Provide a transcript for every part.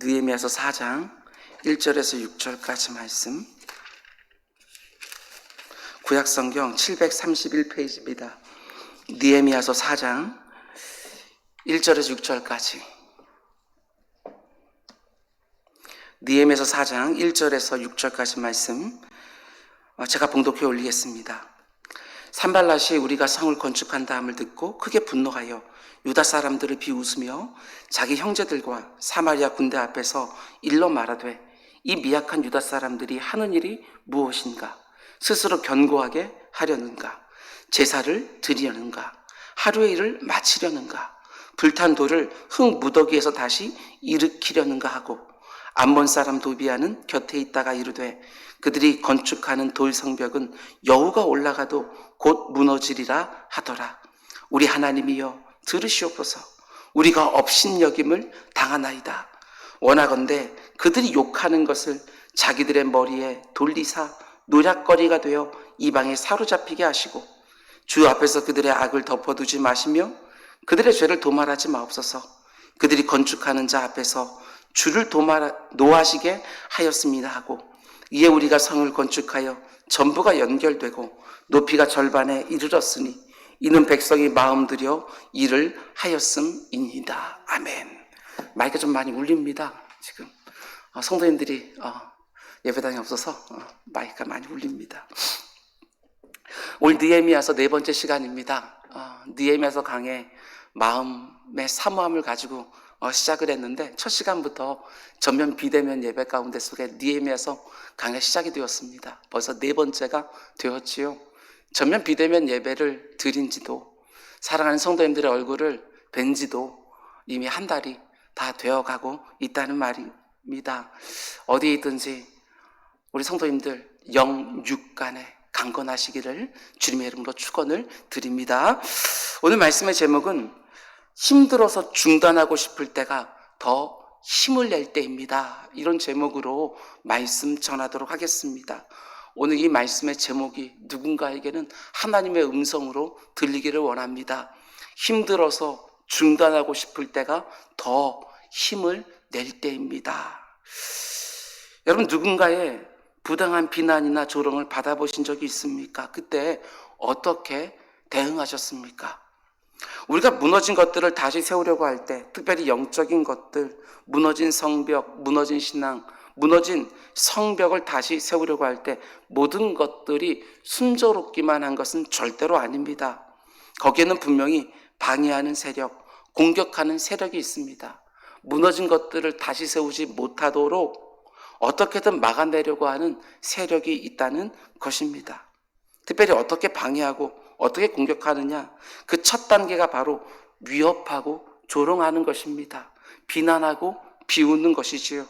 느헤미야서 4장 1절에서 6절까지 말씀. 구약성경 731페이지입니다. 느헤미야서 4장 1절에서 6절까지. 느헤미야서 4장 1절에서 6절까지 말씀 제가 봉독해 올리겠습니다. 산발랏이 우리가 성을 건축한다함을 듣고 크게 분노하여 유다 사람들을 비웃으며 자기 형제들과 사마리아 군대 앞에서 일러 말하되 이 미약한 유다 사람들이 하는 일이 무엇인가? 스스로 견고하게 하려는가? 제사를 드리려는가? 하루의 일을 마치려는가? 불탄 돌을 흙 무더기에서 다시 일으키려는가 하고 암몬 사람 도비아는 곁에 있다가 이르되 그들이 건축하는 돌 성벽은 여우가 올라가도 곧 무너지리라 하더라. 우리 하나님이여 들으시옵소서. 우리가 업신여김을 당하나이다. 원하건대 그들이 욕하는 것을 자기들의 머리에 돌리사 노략거리가 되어 이방에 사로잡히게 하시고 주 앞에서 그들의 악을 덮어두지 마시며 그들의 죄를 도말하지 마옵소서. 그들이 건축하는 자 앞에서 주를 노하시게 하였습니다 하고 이에 우리가 성을 건축하여 전부가 연결되고 높이가 절반에 이르렀으니 이는 백성이 마음 들여 일을 하였음이니이다. 아멘. 마이크가 좀 많이 울립니다. 지금 성도님들이 예배당에 없어서 마이크가 많이 울립니다. 오늘 느헤미야서 네 번째 시간입니다. 느헤미야서 강의 마음의 사모함을 가지고 시작을 했는데 첫 시간부터 전면 비대면 예배 가운데 속에 느헤미야서 강의 시작이 되었습니다. 벌써 네 번째가 되었지요. 전면 비대면 예배를 드린 지도 사랑하는 성도님들의 얼굴을 뵌 지도 이미 한 달이 다 되어가고 있다는 말입니다. 어디에 있든지 우리 성도님들 영육간에 강건하시기를 주님의 이름으로 축원을 드립니다. 오늘 말씀의 제목은 힘들어서 중단하고 싶을 때가 더 힘을 낼 때입니다. 이런 제목으로 말씀 전하도록 하겠습니다. 오늘 이 말씀의 제목이 누군가에게는 하나님의 음성으로 들리기를 원합니다. 힘들어서 중단하고 싶을 때가 더 힘을 낼 때입니다. 여러분 누군가의 부당한 비난이나 조롱을 받아보신 적이 있습니까? 그때 어떻게 대응하셨습니까? 우리가 무너진 것들을 다시 세우려고 할 때, 특별히 영적인 것들, 무너진 성벽, 무너진 신앙, 무너진 성벽을 다시 세우려고 할 때 모든 것들이 순조롭기만 한 것은 절대로 아닙니다. 거기에는 분명히 방해하는 세력, 공격하는 세력이 있습니다. 무너진 것들을 다시 세우지 못하도록 어떻게든 막아내려고 하는 세력이 있다는 것입니다. 특별히 어떻게 방해하고 어떻게 공격하느냐, 그 첫 단계가 바로 위협하고 조롱하는 것입니다. 비난하고 비웃는 것이지요.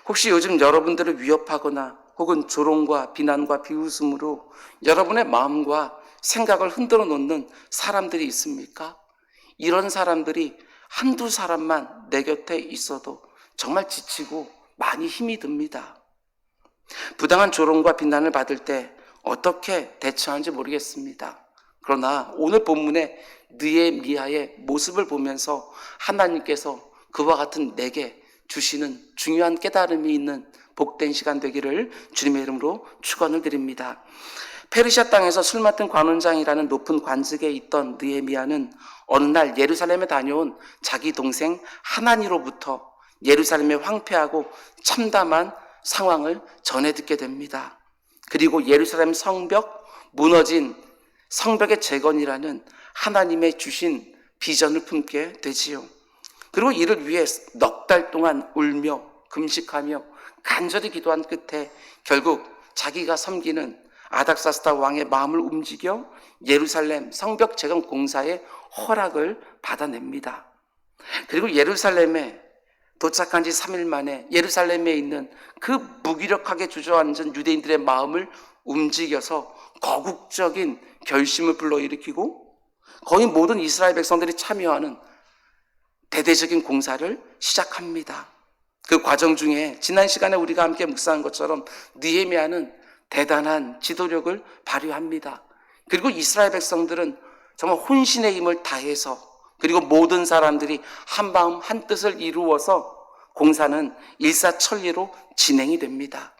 혹시 요즘 여러분들을 위협하거나 혹은 조롱과 비난과 비웃음으로 여러분의 마음과 생각을 흔들어 놓는 사람들이 있습니까? 이런 사람들이 한두 사람만 내 곁에 있어도 정말 지치고 많이 힘이 듭니다. 부당한 조롱과 비난을 받을 때 어떻게 대처하는지 모르겠습니다. 그러나 오늘 본문의 느헤미야의 모습을 보면서 하나님께서 그와 같은 내게 주시는 중요한 깨달음이 있는 복된 시간 되기를 주님의 이름으로 축원을 드립니다. 페르시아 땅에서 술 맡은 관원장이라는 높은 관직에 있던 느헤미야는 어느 날 예루살렘에 다녀온 자기 동생 하나니로부터 예루살렘의 황폐하고 참담한 상황을 전해 듣게 됩니다. 그리고 예루살렘 성벽, 무너진 성벽의 재건이라는 하나님의 주신 비전을 품게 되지요. 그리고 이를 위해 넉 달 동안 울며 금식하며 간절히 기도한 끝에 결국 자기가 섬기는 아닥사스다 왕의 마음을 움직여 예루살렘 성벽 재건 공사의 허락을 받아냅니다. 그리고 예루살렘에 도착한 지 3일 만에 예루살렘에 있는 그 무기력하게 주저앉은 유대인들의 마음을 움직여서 거국적인 결심을 불러일으키고 거의 모든 이스라엘 백성들이 참여하는 대대적인 공사를 시작합니다. 그 과정 중에 지난 시간에 우리가 함께 묵상한 것처럼 느헤미야는 대단한 지도력을 발휘합니다. 그리고 이스라엘 백성들은 정말 혼신의 힘을 다해서 그리고 모든 사람들이 한 마음 한 뜻을 이루어서 공사는 일사천리로 진행이 됩니다.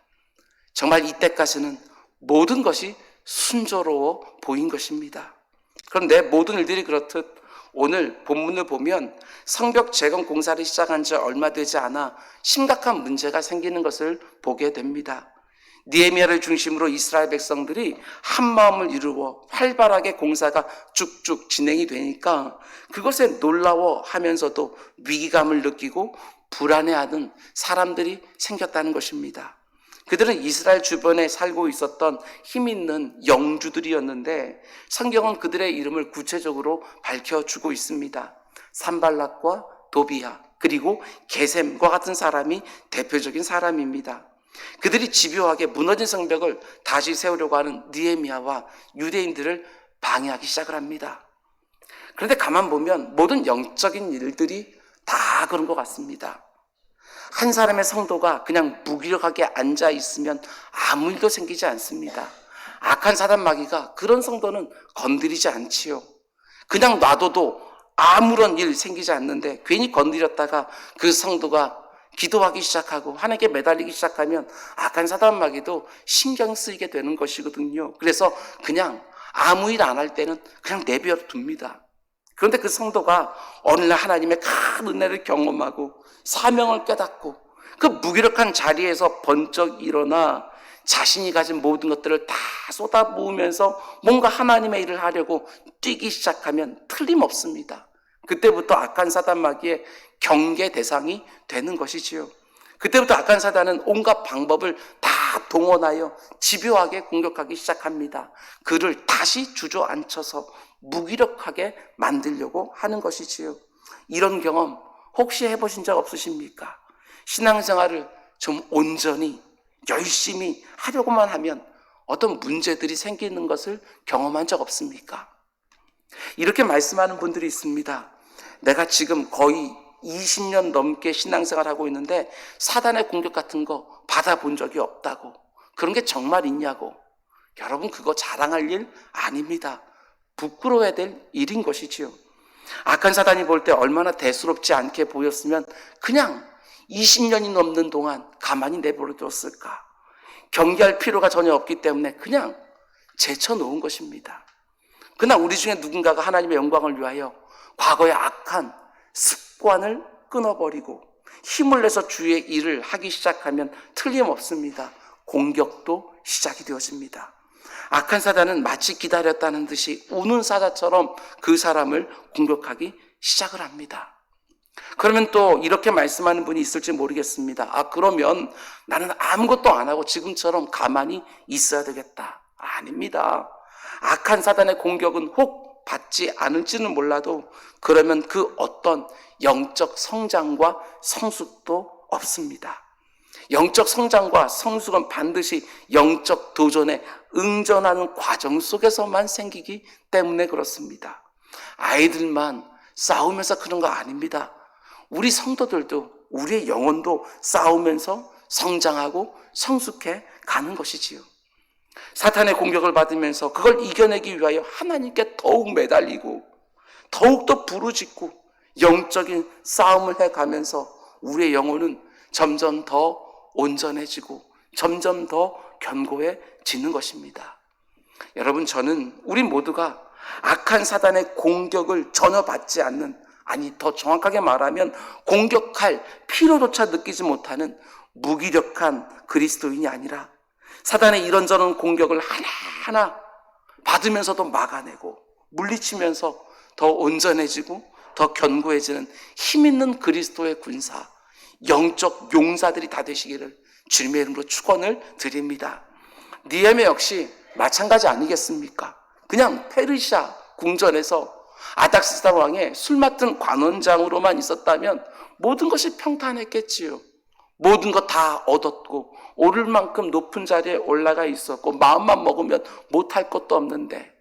정말 이때까지는 모든 것이 순조로워 보인 것입니다. 그런데 모든 일들이 그렇듯 오늘 본문을 보면 성벽 재건 공사를 시작한 지 얼마 되지 않아 심각한 문제가 생기는 것을 보게 됩니다. 느헤미야를 중심으로 이스라엘 백성들이 한 마음을 이루어 활발하게 공사가 쭉쭉 진행이 되니까 그것에 놀라워하면서도 위기감을 느끼고 불안해하는 사람들이 생겼다는 것입니다. 그들은 이스라엘 주변에 살고 있었던 힘 있는 영주들이었는데 성경은 그들의 이름을 구체적으로 밝혀주고 있습니다. 산발락과 도비야 그리고 게셈과 같은 사람이 대표적인 사람입니다. 그들이 집요하게 무너진 성벽을 다시 세우려고 하는 느헤미야와 유대인들을 방해하기 시작을 합니다. 그런데 가만 보면 모든 영적인 일들이 다 그런 것 같습니다. 한 사람의 성도가 그냥 무기력하게 앉아 있으면 아무 일도 생기지 않습니다. 악한 사단 마귀가 그런 성도는 건드리지 않지요. 그냥 놔둬도 아무런 일 생기지 않는데 괜히 건드렸다가 그 성도가 기도하기 시작하고 하나님께 매달리기 시작하면 악한 사단 마귀도 신경 쓰이게 되는 것이거든요. 그래서 그냥 아무 일 안 할 때는 그냥 내버려 둡니다. 그런데 그 성도가 어느 날 하나님의 큰 은혜를 경험하고 사명을 깨닫고 그 무기력한 자리에서 번쩍 일어나 자신이 가진 모든 것들을 다 쏟아부으면서 뭔가 하나님의 일을 하려고 뛰기 시작하면 틀림없습니다. 그때부터 악한 사단 마귀의 경계 대상이 되는 것이지요. 그때부터 악한 사단은 온갖 방법을 다 동원하여 집요하게 공격하기 시작합니다. 그를 다시 주저앉혀서 무기력하게 만들려고 하는 것이지요. 이런 경험 혹시 해보신 적 없으십니까? 신앙생활을 좀 온전히 열심히 하려고만 하면 어떤 문제들이 생기는 것을 경험한 적 없습니까? 이렇게 말씀하는 분들이 있습니다. 내가 지금 거의 20년 넘게 신앙생활을 하고 있는데 사단의 공격 같은 거 받아본 적이 없다고. 그런 게 정말 있냐고. 여러분 그거 자랑할 일 아닙니다. 부끄러워야 될 일인 것이지요. 악한 사단이 볼 때 얼마나 대수롭지 않게 보였으면 그냥 20년이 넘는 동안 가만히 내버려 뒀을까. 경계할 필요가 전혀 없기 때문에 그냥 제쳐놓은 것입니다. 그러나 우리 중에 누군가가 하나님의 영광을 위하여 과거의 악한 습관을 끊어버리고 힘을 내서 주의 일을 하기 시작하면 틀림없습니다. 공격도 시작이 되어집니다. 악한 사단은 마치 기다렸다는 듯이 우는 사자처럼 그 사람을 공격하기 시작을 합니다. 그러면 또 이렇게 말씀하는 분이 있을지 모르겠습니다. 그러면 나는 아무것도 안 하고 지금처럼 가만히 있어야 되겠다. 아닙니다. 악한 사단의 공격은 혹 받지 않을지는 몰라도 그러면 그 어떤 영적 성장과 성숙도 없습니다. 영적 성장과 성숙은 반드시 영적 도전에 응전하는 과정 속에서만 생기기 때문에 그렇습니다. 아이들만 싸우면서 그런 거 아닙니다. 우리 성도들도 우리의 영혼도 싸우면서 성장하고 성숙해 가는 것이지요. 사탄의 공격을 받으면서 그걸 이겨내기 위하여 하나님께 더욱 매달리고 더욱더 부르짖고 영적인 싸움을 해가면서 우리의 영혼은 점점 더 온전해지고 점점 더 견고해지는 것입니다. 여러분 저는 우리 모두가 악한 사단의 공격을 전혀 받지 않는, 아니 더 정확하게 말하면 공격할 필요조차 느끼지 못하는 무기력한 그리스도인이 아니라 사단의 이런저런 공격을 하나하나 받으면서도 막아내고 물리치면서 더 온전해지고 더 견고해지는 힘있는 그리스도의 군사, 영적 용사들이 다 되시기를 주님의 이름으로 축원을 드립니다. 느헤미야 역시 마찬가지 아니겠습니까? 그냥 페르시아 궁전에서 아닥스다 왕의 술 맡은 관원장으로만 있었다면 모든 것이 평탄했겠지요. 모든 것 다 얻었고 오를 만큼 높은 자리에 올라가 있었고 마음만 먹으면 못할 것도 없는데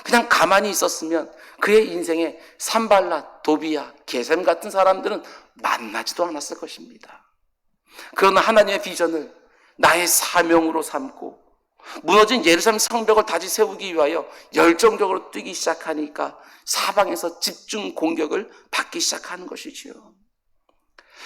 그냥 가만히 있었으면 그의 인생에 산발랏, 도비야, 게셈 같은 사람들은 만나지도 않았을 것입니다. 그러나 하나님의 비전을 나의 사명으로 삼고 무너진 예루살렘 성벽을 다시 세우기 위하여 열정적으로 뛰기 시작하니까 사방에서 집중 공격을 받기 시작하는 것이지요.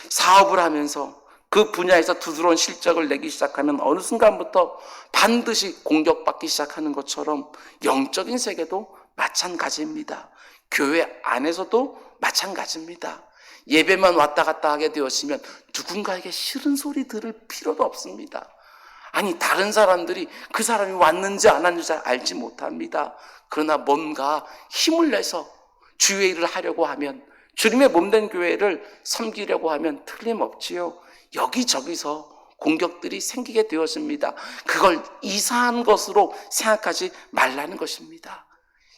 사업을 하면서 그 분야에서 두드러운 실적을 내기 시작하면 어느 순간부터 반드시 공격받기 시작하는 것처럼 영적인 세계도 마찬가지입니다. 교회 안에서도 마찬가지입니다. 예배만 왔다 갔다 하게 되었으면 누군가에게 싫은 소리 들을 필요도 없습니다. 아니, 다른 사람들이 그 사람이 왔는지 안 왔는지 잘 알지 못합니다. 그러나 뭔가 힘을 내서 주의 일을 하려고 하면, 주님의 몸된 교회를 섬기려고 하면 틀림없지요. 여기저기서 공격들이 생기게 되었습니다. 그걸 이상한 것으로 생각하지 말라는 것입니다.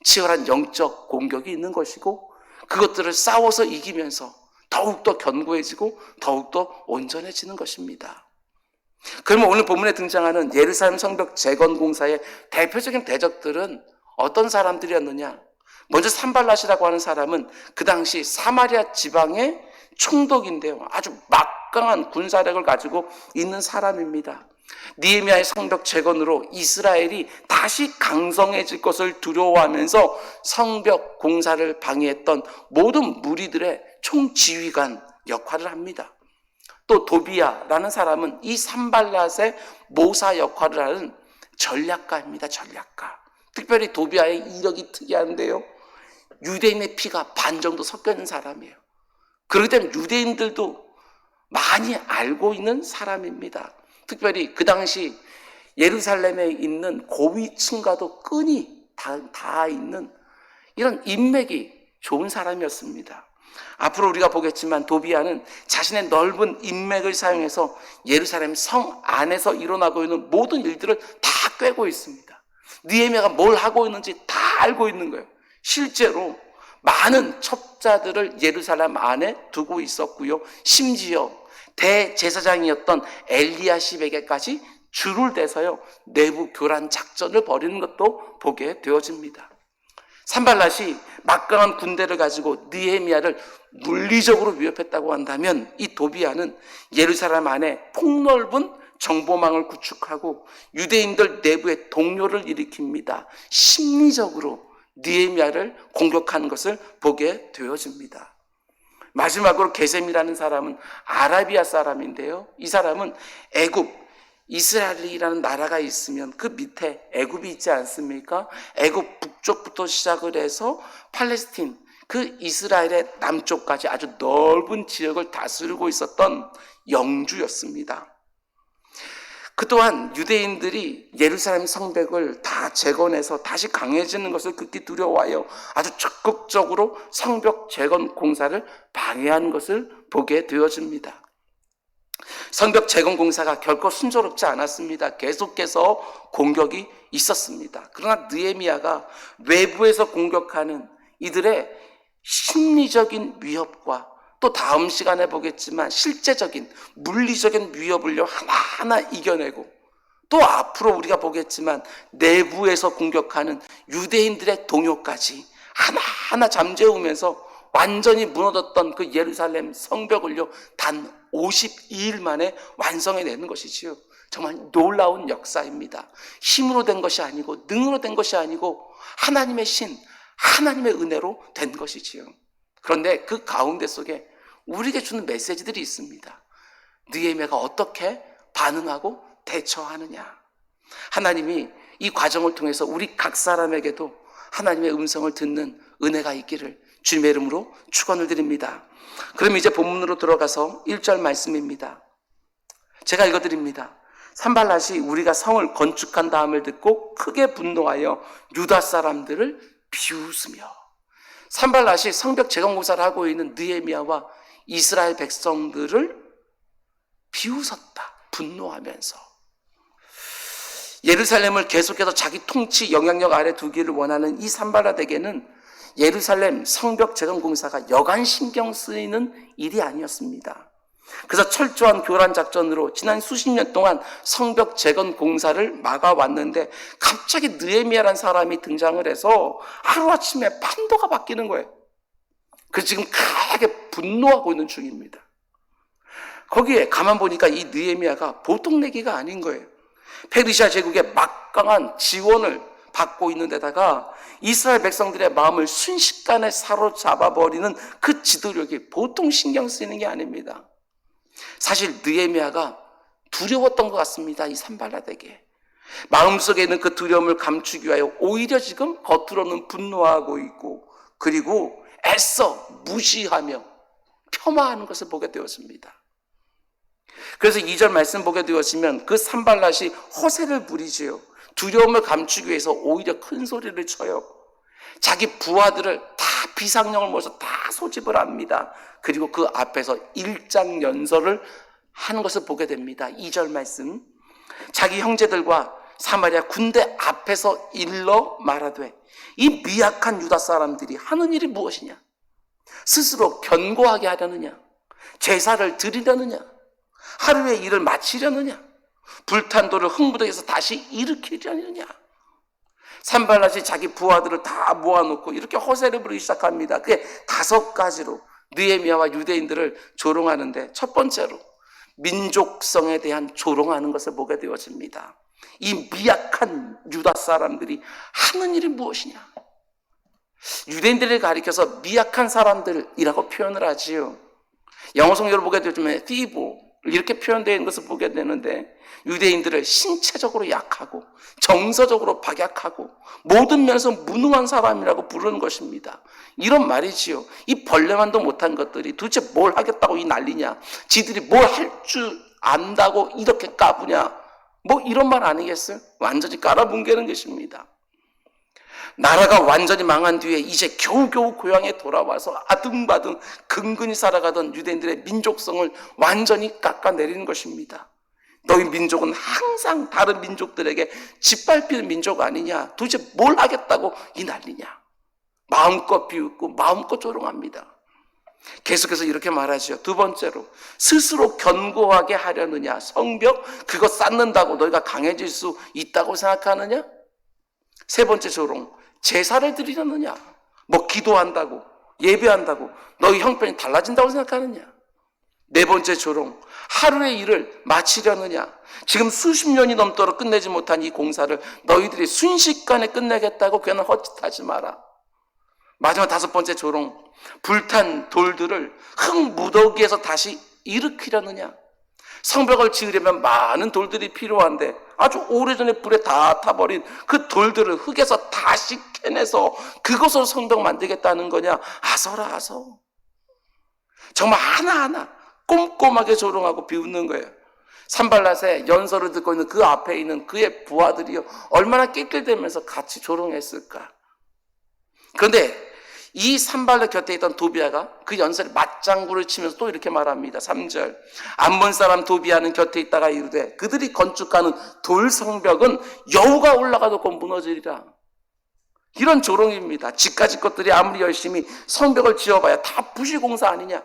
치열한 영적 공격이 있는 것이고, 그것들을 싸워서 이기면서 더욱더 견고해지고 더욱더 온전해지는 것입니다. 그러면 오늘 본문에 등장하는 예루살렘 성벽 재건 공사의 대표적인 대적들은 어떤 사람들이었느냐? 먼저 산발랏이라고 하는 사람은 그 당시 사마리아 지방의 총독인데요, 아주 막강한 군사력을 가지고 있는 사람입니다. 느헤미야의 성벽 재건으로 이스라엘이 다시 강성해질 것을 두려워하면서 성벽 공사를 방해했던 모든 무리들의 총지휘관 역할을 합니다. 또 도비야라는 사람은 이 산발랏의 모사 역할을 하는 전략가입니다. 전략가. 특별히 도비야의 이력이 특이한데요, 유대인의 피가 반 정도 섞여 있는 사람이에요. 그렇기 때문에 유대인들도 많이 알고 있는 사람입니다. 특별히 그 당시 예루살렘에 있는 고위층과도 끈이 다 있는 이런 인맥이 좋은 사람이었습니다. 앞으로 우리가 보겠지만 도비야는 자신의 넓은 인맥을 사용해서 예루살렘 성 안에서 일어나고 있는 모든 일들을 다 꿰고 있습니다. 느헤미야가 뭘 하고 있는지 다 알고 있는 거예요. 실제로 많은 첩자들을 예루살렘 안에 두고 있었고요, 심지어 대제사장이었던 엘리야십에게까지 줄을 대서요, 내부 교란 작전을 벌이는 것도 보게 되어집니다. 산발랏이 막강한 군대를 가지고 느헤미야를 물리적으로 위협했다고 한다면, 이 도비야는 예루살렘 안에 폭넓은 정보망을 구축하고 유대인들 내부의 동요를 일으킵니다. 심리적으로 느헤미야를 공격하는 것을 보게 되어집니다. 마지막으로 게셈이라는 사람은 아라비아 사람인데요, 이 사람은 애굽, 이스라엘이라는 나라가 있으면 그 밑에 애굽이 있지 않습니까? 애굽 북쪽부터 시작을 해서 팔레스틴, 그 이스라엘의 남쪽까지 아주 넓은 지역을 다스리고 있었던 영주였습니다. 그동안 유대인들이 예루살렘 성벽을 다 재건해서 다시 강해지는 것을 극히 두려워하여 아주 적극적으로 성벽 재건 공사를 방해한 것을 보게 되어집니다. 성벽 재건 공사가 결코 순조롭지 않았습니다. 계속해서 공격이 있었습니다. 그러나 느헤미야가 외부에서 공격하는 이들의 심리적인 위협과 또 다음 시간에 보겠지만 실제적인 물리적인 위협을요 하나하나 이겨내고, 또 앞으로 우리가 보겠지만 내부에서 공격하는 유대인들의 동요까지 하나하나 잠재우면서 완전히 무너졌던 그 예루살렘 성벽을요 단 52일 만에 완성해내는 것이지요. 정말 놀라운 역사입니다. 힘으로 된 것이 아니고 능으로 된 것이 아니고 하나님의 신, 하나님의 은혜로 된 것이지요. 그런데 그 가운데 속에 우리에게 주는 메시지들이 있습니다. 느헤미야가 어떻게 반응하고 대처하느냐. 하나님이 이 과정을 통해서 우리 각 사람에게도 하나님의 음성을 듣는 은혜가 있기를 주님의 이름으로 축원을 드립니다. 그럼 이제 본문으로 들어가서 1절 말씀입니다. 제가 읽어드립니다. 산발랏이 우리가 성을 건축한 다음을 듣고 크게 분노하여 유다 사람들을 비웃으며, 산발랏이 성벽 재건 공사를 하고 있는 느헤미야와 이스라엘 백성들을 비웃었다. 분노하면서. 예루살렘을 계속해서 자기 통치 영향력 아래 두기를 원하는 이 산발랏에게는 예루살렘 성벽 재건 공사가 여간 신경 쓰이는 일이 아니었습니다. 그래서 철저한 교란 작전으로 지난 수십 년 동안 성벽 재건 공사를 막아왔는데 갑자기 느헤미야라는 사람이 등장을 해서 하루아침에 판도가 바뀌는 거예요. 그래서 지금 강하게 분노하고 있는 중입니다. 거기에 가만 보니까 이 느헤미야가 보통 내기가 아닌 거예요. 페르시아 제국의 막강한 지원을 받고 있는 데다가 이스라엘 백성들의 마음을 순식간에 사로잡아버리는 그 지도력이 보통 신경 쓰이는 게 아닙니다. 사실 느헤미야가 두려웠던 것 같습니다. 이 산발락에게. 마음속에 있는 그 두려움을 감추기 위하여 오히려 지금 겉으로는 분노하고 있고, 그리고 애써 무시하며 폄하하는 것을 보게 되었습니다. 그래서 2절 말씀 보게 되었으면 그 산발락이 허세를 부리지요. 두려움을 감추기 위해서 오히려 큰 소리를 쳐요. 자기 부하들을 다 비상령을 모셔서 다 소집을 합니다. 그리고 그 앞에서 일장연설을 하는 것을 보게 됩니다. 2절 말씀, 자기 형제들과 사마리아 군대 앞에서 일러 말하되, 이 미약한 유다 사람들이 하는 일이 무엇이냐? 스스로 견고하게 하려느냐? 제사를 드리려느냐? 하루의 일을 마치려느냐? 불탄 돌을 흥부덕에서 다시 일으키려느냐? 산발락이 자기 부하들을 다 모아놓고 이렇게 허세를 부리기 시작합니다. 그게 5가지로 느헤미야와 유대인들을 조롱하는데, 첫 번째로 민족성에 대한 조롱하는 것을 보게 되어집니다. 이 미약한 유다 사람들이 하는 일이 무엇이냐? 유대인들을 가리켜서 미약한 사람들이라고 표현을 하지요. 영어 성경을 보게 되면 feeble 이렇게 표현되어 있는 것을 보게 되는데, 유대인들을 신체적으로 약하고 정서적으로 박약하고 모든 면에서 무능한 사람이라고 부르는 것입니다. 이런 말이지요. 이 벌레만도 못한 것들이 도대체 뭘 하겠다고 이 난리냐? 지들이 뭘 할 줄 안다고 이렇게 까부냐? 뭐 이런 말 아니겠어요? 완전히 깔아뭉개는 것입니다. 나라가 완전히 망한 뒤에 이제 겨우겨우 고향에 돌아와서 아등바등 근근히 살아가던 유대인들의 민족성을 완전히 깎아내리는 것입니다. 너희 민족은 항상 다른 민족들에게 짓밟히는 민족 아니냐? 도대체 뭘 하겠다고 이 난리냐? 마음껏 비웃고 마음껏 조롱합니다. 계속해서 이렇게 말하죠. 두 번째로, 스스로 견고하게 하려느냐? 성벽 그거 쌓는다고 너희가 강해질 수 있다고 생각하느냐? 세 번째 조롱, 제사를 드리려느냐? 뭐 기도한다고 예배한다고 너희 형편이 달라진다고 생각하느냐? 네 번째 조롱, 하루의 일을 마치려느냐? 지금 수십 년이 넘도록 끝내지 못한 이 공사를 너희들이 순식간에 끝내겠다고 괜한 헛짓하지 마라. 마지막 5번째 조롱, 불탄 돌들을 흙무더기에서 다시 일으키려느냐? 성벽을 지으려면 많은 돌들이 필요한데 아주 오래전에 불에 다 타버린 그 돌들을 흙에서 다시 캐내서 그것으로 성벽 만들겠다는 거냐? 아서라 아서. 정말 하나하나 꼼꼼하게 조롱하고 비웃는 거예요. 산발락의 연설을 듣고 있는 그 앞에 있는 그의 부하들이요, 얼마나 낄낄대면서 같이 조롱했을까. 그런데 이 산발락 곁에 있던 도비아가 그 연설에 맞장구를 치면서 또 이렇게 말합니다. 3절, 암몬 사람 도비아는 곁에 있다가 이르되, 그들이 건축하는 돌 성벽은 여우가 올라가도 곧 무너지리라. 이런 조롱입니다. 지까지 것들이 아무리 열심히 성벽을 지어봐야 다 부실공사 아니냐?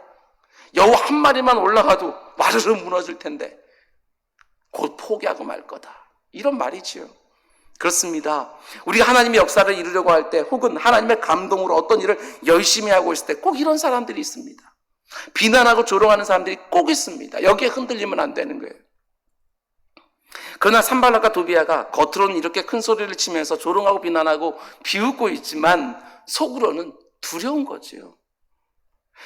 여우 한 마리만 올라가도 와르르 무너질 텐데 곧 포기하고 말 거다. 이런 말이지요. 그렇습니다. 우리가 하나님의 역사를 이루려고 할 때, 혹은 하나님의 감동으로 어떤 일을 열심히 하고 있을 때 꼭 이런 사람들이 있습니다. 비난하고 조롱하는 사람들이 꼭 있습니다. 여기에 흔들리면 안 되는 거예요. 그러나 산발락과 도비아가 겉으로는 이렇게 큰 소리를 치면서 조롱하고 비난하고 비웃고 있지만 속으로는 두려운 거지요.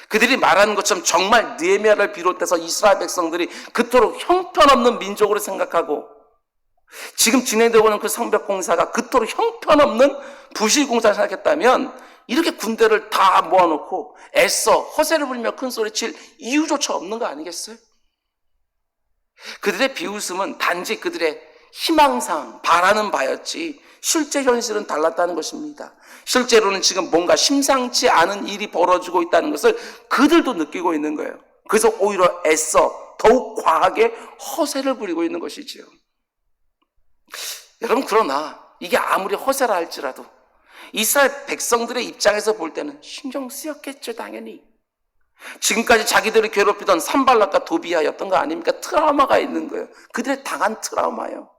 그들이 말하는 것처럼 정말 느헤미야를 비롯해서 이스라엘 백성들이 그토록 형편없는 민족으로 생각하고 지금 진행되고 있는 그 성벽 공사가 그토록 형편없는 부실 공사를 생각했다면 이렇게 군대를 다 모아놓고 애써 허세를 부리며 큰 소리 칠 이유조차 없는 거 아니겠어요? 그들의 비웃음은 단지 그들의 희망상 바라는 바였지 실제 현실은 달랐다는 것입니다. 실제로는 지금 뭔가 심상치 않은 일이 벌어지고 있다는 것을 그들도 느끼고 있는 거예요. 그래서 오히려 애써 더욱 과하게 허세를 부리고 있는 것이지요. 여러분, 그러나 이게 아무리 허세라 할지라도 이스라엘 백성들의 입장에서 볼 때는 신경 쓰였겠죠, 당연히. 지금까지 자기들을 괴롭히던 산발락과 도비아였던 거 아닙니까? 트라우마가 있는 거예요. 그들의 당한 트라우마예요.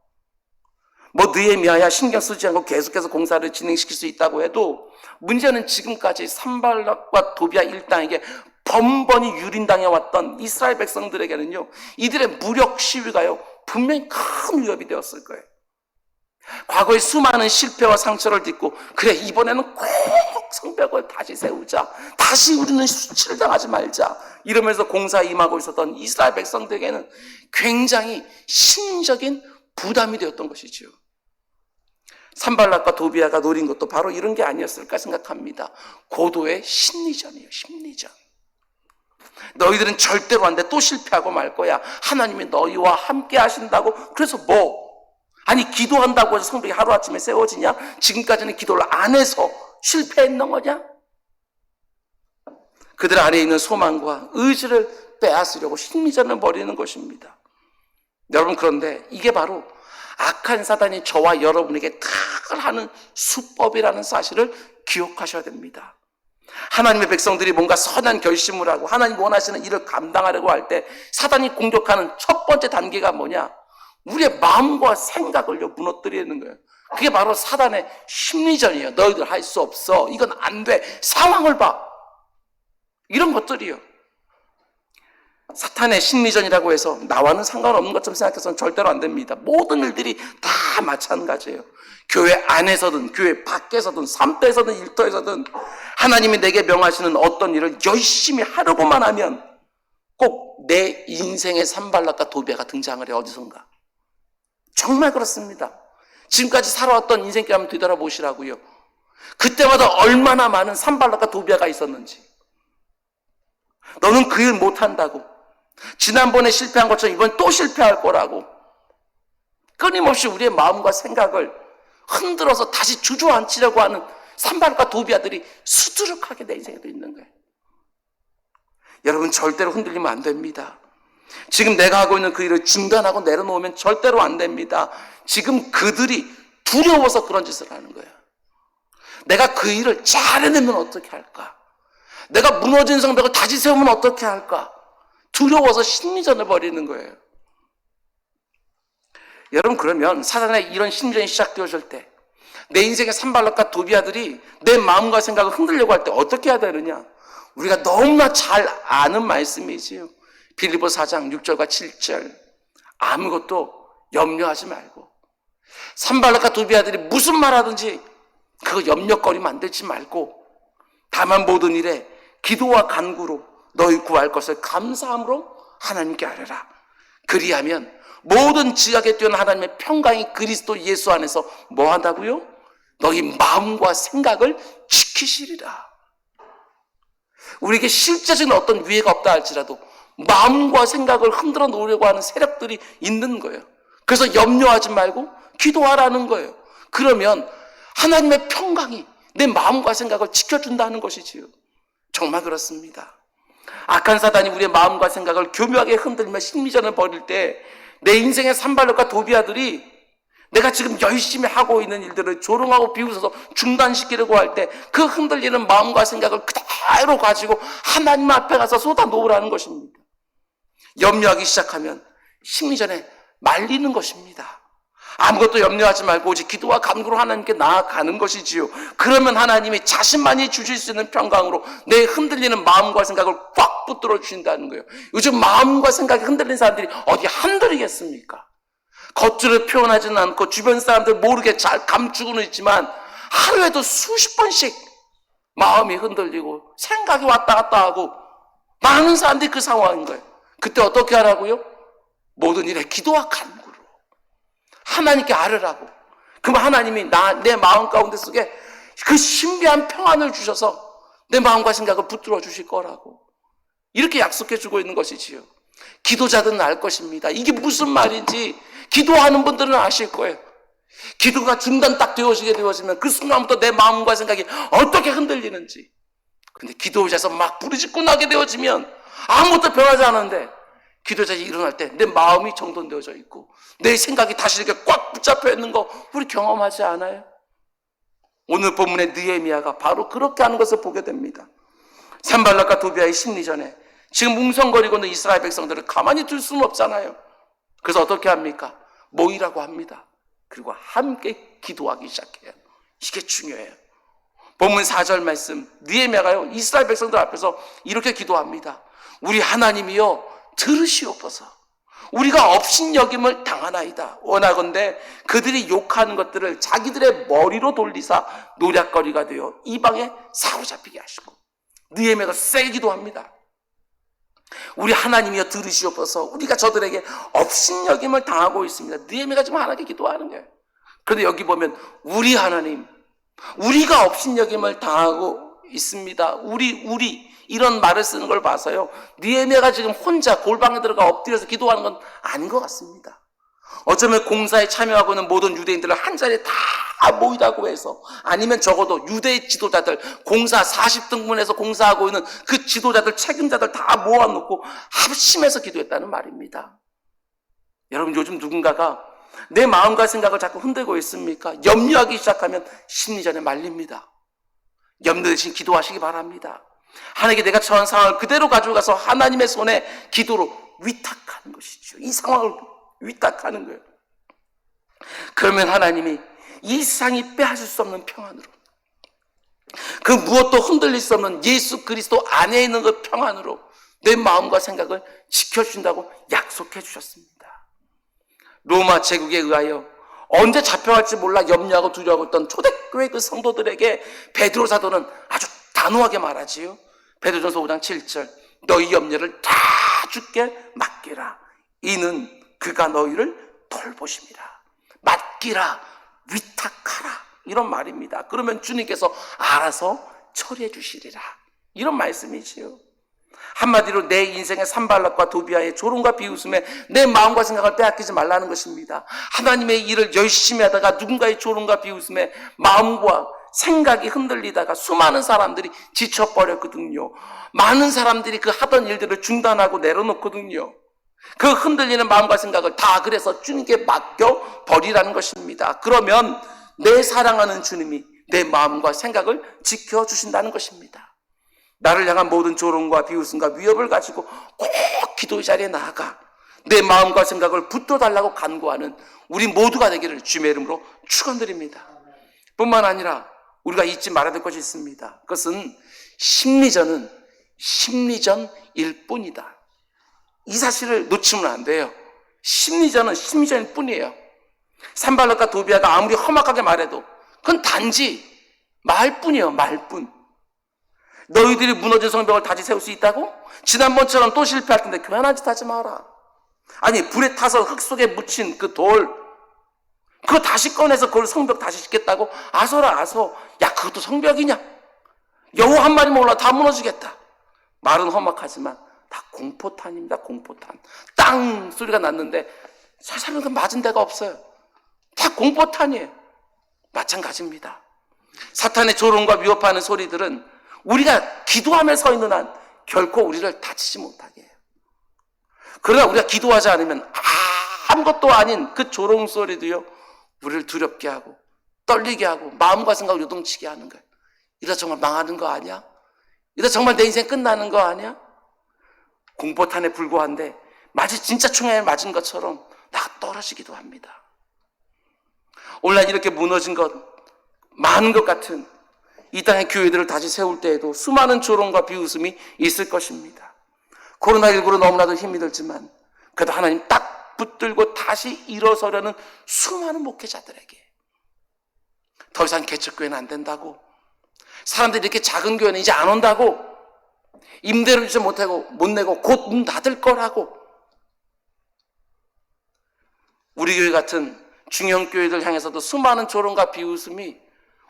뭐 느헤미야야 신경 쓰지 않고 계속해서 공사를 진행시킬 수 있다고 해도 문제는 지금까지 산발락과 도비아 일당에게 번번이 유린당해왔던 이스라엘 백성들에게는요, 이들의 무력 시위가요 분명히 큰 위협이 되었을 거예요. 과거의 수많은 실패와 상처를 딛고 그래 이번에는 꼭 성벽을 다시 세우자, 다시 우리는 수치를 당하지 말자, 이러면서 공사에 임하고 있었던 이스라엘 백성들에게는 굉장히 심리적인 부담이 되었던 것이죠. 산발락과 도비아가 노린 것도 바로 이런 게 아니었을까 생각합니다. 고도의 심리전이에요. 심리전. 너희들은 절대로 안 돼. 또 실패하고 말 거야. 하나님이 너희와 함께 하신다고. 그래서 뭐? 아니, 기도한다고 해서 성벽이 하루아침에 세워지냐? 지금까지는 기도를 안 해서 실패했는 거냐? 그들 안에 있는 소망과 의지를 빼앗으려고 심리전을 벌이는 것입니다. 여러분, 그런데 이게 바로 악한 사단이 저와 여러분에게 다 하는 수법이라는 사실을 기억하셔야 됩니다. 하나님의 백성들이 뭔가 선한 결심을 하고 하나님 원하시는 일을 감당하려고 할 때 사단이 공격하는 첫 번째 단계가 뭐냐? 우리의 마음과 생각을 무너뜨리는 거예요. 그게 바로 사단의 심리전이에요. 너희들 할 수 없어. 이건 안 돼. 상황을 봐. 이런 것들이요. 사탄의 심리전이라고 해서 나와는 상관없는 것처럼 생각해서는 절대로 안 됩니다. 모든 일들이 다 마찬가지예요. 교회 안에서든 교회 밖에서든 삶터에서든 일터에서든 하나님이 내게 명하시는 어떤 일을 열심히 하려고만 하면 꼭 내 인생의 산발락과 도비아가 등장을 해, 어디선가. 정말 그렇습니다. 지금까지 살아왔던 인생길 한번 뒤돌아보시라고요. 그때마다 얼마나 많은 산발락과 도비아가 있었는지. 너는 그 일 못한다고, 지난번에 실패한 것처럼 이번 또 실패할 거라고 끊임없이 우리의 마음과 생각을 흔들어서 다시 주저앉히려고 하는 산발락과 도비아들이 수두룩하게 내 인생에도 있는 거예요. 여러분, 절대로 흔들리면 안 됩니다. 지금 내가 하고 있는 그 일을 중단하고 내려놓으면 절대로 안 됩니다. 지금 그들이 두려워서 그런 짓을 하는 거예요. 내가 그 일을 잘 해내면 어떻게 할까? 내가 무너진 성벽을 다시 세우면 어떻게 할까? 두려워서 심리전을 벌이는 거예요. 여러분, 그러면 사단의 이런 심리전이 시작되어질 때 내 인생의 산발락과 도비아들이 내 마음과 생각을 흔들려고 할 때 어떻게 해야 되느냐? 우리가 너무나 잘 아는 말씀이지요. 빌립보서 4장 6절과 7절. 아무것도 염려하지 말고, 산발락과 도비아들이 무슨 말 하든지 그거 염려거리 만들지 말고, 다만 모든 일에 기도와 간구로 너희 구할 것을 감사함으로 하나님께 아뢰라. 그리하면 모든 지각에 뛰어난 하나님의 평강이 그리스도 예수 안에서 뭐 한다고요? 너희 마음과 생각을 지키시리라. 우리에게 실제적인 어떤 위해가 없다 할지라도 마음과 생각을 흔들어 놓으려고 하는 세력들이 있는 거예요. 그래서 염려하지 말고 기도하라는 거예요. 그러면 하나님의 평강이 내 마음과 생각을 지켜준다는 것이지요. 정말 그렇습니다. 악한 사단이 우리의 마음과 생각을 교묘하게 흔들며 심리전을 벌일 때 내 인생의 산발락과 도비아들이 내가 지금 열심히 하고 있는 일들을 조롱하고 비웃어서 중단시키려고 할 때 그 흔들리는 마음과 생각을 그대로 가지고 하나님 앞에 가서 쏟아 놓으라는 것입니다. 염려하기 시작하면 심리전에 말리는 것입니다. 아무것도 염려하지 말고 오직 기도와 간구로 하나님께 나아가는 것이지요. 그러면 하나님이 자신만이 주실 수 있는 평강으로 내 흔들리는 마음과 생각을 꽉 붙들어 주신다는 거예요. 요즘 마음과 생각이 흔들린 사람들이 어디 한둘이겠습니까? 겉으로 표현하지는 않고 주변 사람들 모르게 잘 감추고는 있지만 하루에도 수십 번씩 마음이 흔들리고 생각이 왔다 갔다 하고 많은 사람들이 그 상황인 거예요. 그때 어떻게 하라고요? 모든 일에 기도와 간구로 하나님께 아뢰라고. 그럼 하나님이 내 마음 가운데 속에 그 신비한 평안을 주셔서 내 마음과 생각을 붙들어 주실 거라고 이렇게 약속해 주고 있는 것이지요. 기도자들은 알 것입니다. 이게 무슨 말인지 기도하는 분들은 아실 거예요. 기도가 중단 딱 되어지면 그 순간부터 내 마음과 생각이 어떻게 흔들리는지. 그런데 기도자에서 막 부르짖고 나게 되어지면 아무것도 변하지 않은데 기도자가 일어날 때 내 마음이 정돈되어져 있고 내 생각이 다시 이렇게 꽉 붙잡혀 있는 거 우리 경험하지 않아요? 오늘 본문의 느헤미야가 바로 그렇게 하는 것을 보게 됩니다. 산발락과 도비아의 심리전에 지금 뭉성거리고 있는 이스라엘 백성들을 가만히 둘 수는 없잖아요. 그래서 어떻게 합니까? 모이라고 합니다. 그리고 함께 기도하기 시작해요. 이게 중요해요. 본문 4절 말씀, 느헤미야가요 이스라엘 백성들 앞에서 이렇게 기도합니다. 우리 하나님이여 들으시옵소서. 우리가 업신여김을 당하나이다. 원하건대 그들이 욕하는 것들을 자기들의 머리로 돌리사 노략거리가 되어 이방에 사로잡히게 하시고. 느헤미야가 세게 기도합니다. 우리 하나님이여 들으시옵소서. 우리가 저들에게 업신여김을 당하고 있습니다. 느헤미야가 지금 하나님께 기도하는 거예요. 그런데 여기 보면 우리 하나님, 우리가 업신여김을 당하고 있습니다. 우리 이런 말을 쓰는 걸 봐서요, 느헤미야가 지금 혼자 골방에 들어가 엎드려서 기도하는 건 아닌 것 같습니다. 어쩌면 공사에 참여하고 있는 모든 유대인들을 한 자리에 다 모이다고 해서, 아니면 적어도 유대 지도자들, 공사 40등분해서 공사하고 있는 그 지도자들, 책임자들 다 모아놓고 합심해서 기도했다는 말입니다. 여러분, 요즘 누군가가 내 마음과 생각을 자꾸 흔들고 있습니까? 염려하기 시작하면 심리전에 말립니다. 염려 대신 기도하시기 바랍니다. 하나님께 내가 처한 상황을 그대로 가져가서 하나님의 손에 기도로 위탁하는 것이죠. 이 상황을 위탁하는 거예요. 그러면 하나님이 이 세상이 빼앗을 수 없는 평안으로, 그 무엇도 흔들릴 수 없는 예수 그리스도 안에 있는 그 평안으로 내 마음과 생각을 지켜주신다고 약속해 주셨습니다. 로마 제국에 의하여 언제 잡혀갈지 몰라 염려하고 두려워하고 있던 초대교회 그 성도들에게 베드로 사도는 아주 단호하게 말하지요. 베드로전서 5장 7절, 너희 염려를 다 주께 맡기라. 이는 그가 너희를 돌보심이라. 맡기라, 위탁하라, 이런 말입니다. 그러면 주님께서 알아서 처리해 주시리라, 이런 말씀이지요. 한마디로 내 인생의 산발락과 도비아의 조롱과 비웃음에 내 마음과 생각을 빼앗기지 말라는 것입니다. 하나님의 일을 열심히 하다가 누군가의 조롱과 비웃음에 마음과 생각이 흔들리다가 수많은 사람들이 지쳐버렸거든요. 많은 사람들이 그 하던 일들을 중단하고 내려놓거든요. 그 흔들리는 마음과 생각을 다 그래서 주님께 맡겨버리라는 것입니다. 그러면 내 사랑하는 주님이 내 마음과 생각을 지켜주신다는 것입니다. 나를 향한 모든 조롱과 비웃음과 위협을 가지고 꼭 기도의 자리에 나아가 내 마음과 생각을 붙들어달라고 간구하는 우리 모두가 되기를 주님의 이름으로 축원드립니다. 뿐만 아니라 우리가 잊지 말아야 될 것이 있습니다. 그것은 심리전은 심리전일 뿐이다. 이 사실을 놓치면 안 돼요. 심리전은 심리전일 뿐이에요. 산발락과 도비아가 아무리 험악하게 말해도 그건 단지 말뿐이에요. 말뿐. 너희들이 무너진 성벽을 다시 세울 수 있다고? 지난번처럼 또 실패할 텐데 교만한 짓 하지 마라. 아니, 불에 타서 흙 속에 묻힌 그 돌, 그거 다시 꺼내서 그걸 성벽 다시 짓겠다고? 아서라 아서. 야, 그것도 성벽이냐? 여우 한 마리만 올라 다 무너지겠다. 말은 험악하지만 다 공포탄입니다. 공포탄. 땅 소리가 났는데 사실은 맞은 데가 없어요. 다 공포탄이에요. 마찬가지입니다. 사탄의 조롱과 위협하는 소리들은 우리가 기도하며 서 있는 한 결코 우리를 다치지 못하게 해요. 그러나 우리가 기도하지 않으면 아무것도 아닌 그 조롱 소리도요, 우리를 두렵게 하고 떨리게 하고 마음과 생각을 요동치게 하는 거예요. 이러다 정말 망하는 거 아니야? 이러다 정말 내 인생 끝나는 거 아니야? 공포탄에 불과한데 마치 진짜 총에 맞은 것처럼 나가 떨어지기도 합니다. 오늘날 이렇게 무너진 것, 많은 것 같은 이 땅의 교회들을 다시 세울 때에도 수많은 조롱과 비웃음이 있을 것입니다. 코로나19로 너무나도 힘이 들지만 그래도 하나님 딱 붙들고 다시 일어서려는 수많은 목회자들에게 더 이상 개척교회는 안 된다고, 사람들이 이렇게 작은 교회는 이제 안 온다고, 임대료 주지 못하고 못 내고 곧 문 닫을 거라고, 우리 교회 같은 중형 교회들 향해서도 수많은 조롱과 비웃음이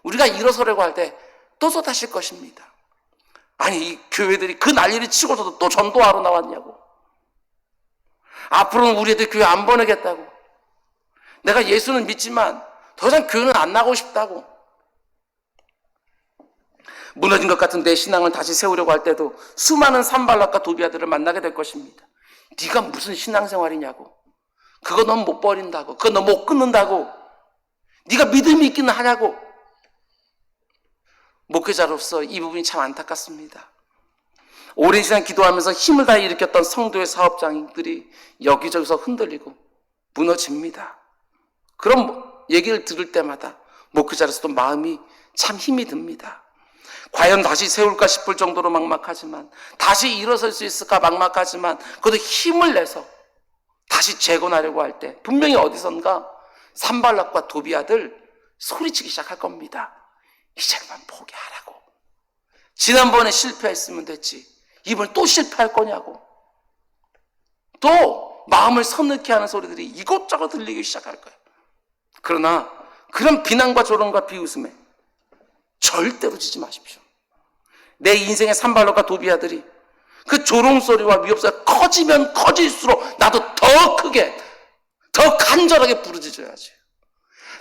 우리가 일어서려고 할 때 또 쏟아질 것입니다. 아니, 이 교회들이 그 난리를 치고서도 또 전도하러 나왔냐고, 앞으로는 우리 애들 교회 안 보내겠다고, 내가 예수는 믿지만 더 이상 교회는 안 나가고 싶다고, 무너진 것 같은 내 신앙을 다시 세우려고 할 때도 수많은 산발락과 도비아들을 만나게 될 것입니다. 네가 무슨 신앙생활이냐고, 그거 넌 못 버린다고, 그거 넌 못 끊는다고, 네가 믿음이 있기는 하냐고. 목회자로서 이 부분이 참 안타깝습니다. 오랜 시간 기도하면서 힘을 다해 일으켰던 성도의 사업장들이 여기저기서 흔들리고 무너집니다. 그런 얘기를 들을 때마다 목회자로서도 마음이 참 힘이 듭니다. 과연 다시 세울까 싶을 정도로 막막하지만, 다시 일어설 수 있을까 막막하지만, 그래도 힘을 내서 다시 재건하려고 할 때 분명히 어디선가 산발락과 도비아들 소리치기 시작할 겁니다. 이제 그만 포기하라고. 지난번에 실패했으면 됐지, 이번에 또 실패할 거냐고. 또 마음을 서늘케 하는 소리들이 이곳저곳 들리기 시작할 거예요. 그러나 그런 비난과 조롱과 비웃음에 절대로 지지 마십시오. 내 인생의 산발락과 도비아들이 그 조롱소리와 위협소리가 커지면 커질수록 나도 더 크게, 더 간절하게 부르짖어야지.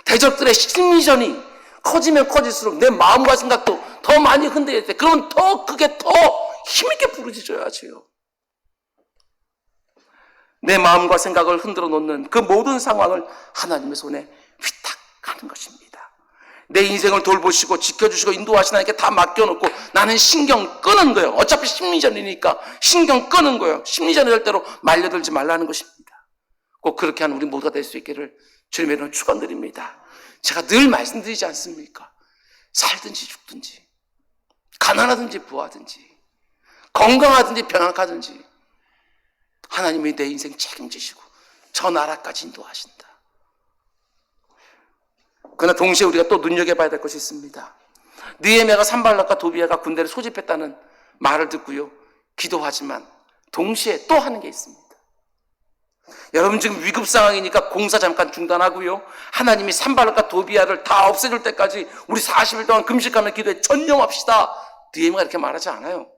대적들의 심리전이 커지면 커질수록 내 마음과 생각도 더 많이 흔들릴 때, 그러면 더 크게, 더 힘있게 부르짖어야지요. 내 마음과 생각을 흔들어 놓는 그 모든 상황을 하나님의 손에 위탁하는 것입니다. 내 인생을 돌보시고 지켜주시고 인도하시는 하나님께 다 맡겨놓고 나는 신경 끄는 거예요. 어차피 심리전이니까 신경 끄는 거예요. 심리전에 절대로 말려들지 말라는 것입니다. 꼭 그렇게 하는 우리 모두가 될 수 있기를 주님의 이름으로 축원드립니다. 제가 늘 말씀드리지 않습니까? 살든지 죽든지, 가난하든지 부하든지, 건강하든지 병약하든지 하나님이 내 인생 책임지시고 저 나라까지 인도하신다. 그러나 동시에 우리가 또 눈여겨봐야 될 것이 있습니다. 느헤미야가 산발락과 도비아가 군대를 소집했다는 말을 듣고요, 기도하지만 동시에 또 하는 게 있습니다. 여러분, 지금 위급 상황이니까 공사 잠깐 중단하고요, 하나님이 산발락과 도비아를 다 없애줄 때까지 우리 40일 동안 금식하는 기도에 전념합시다. 느헤미야가 이렇게 말하지 않아요.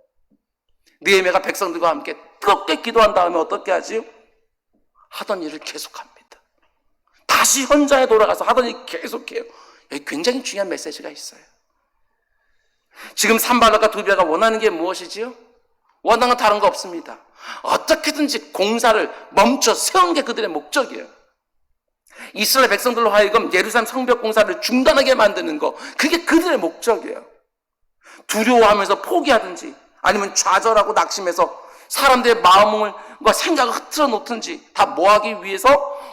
느헤미야가 백성들과 함께 뜨겁게 기도한 다음에 어떻게 하지요? 하던 일을 계속합니다. 다시 현장에 돌아가서 하던 일 계속해요. 여기 굉장히 중요한 메시지가 있어요. 지금 산발락과 도비아가 원하는 게 무엇이지요? 원하는 건 다른 거 없습니다. 어떻게든지 공사를 멈춰 세운 게 그들의 목적이에요. 이스라엘 백성들로 하여금 예루살렘 성벽 공사를 중단하게 만드는 거, 그게 그들의 목적이에요. 두려워하면서 포기하든지 아니면 좌절하고 낙심해서 사람들의 마음과 생각을 흐트러 놓든지 다 뭐하기 위해서?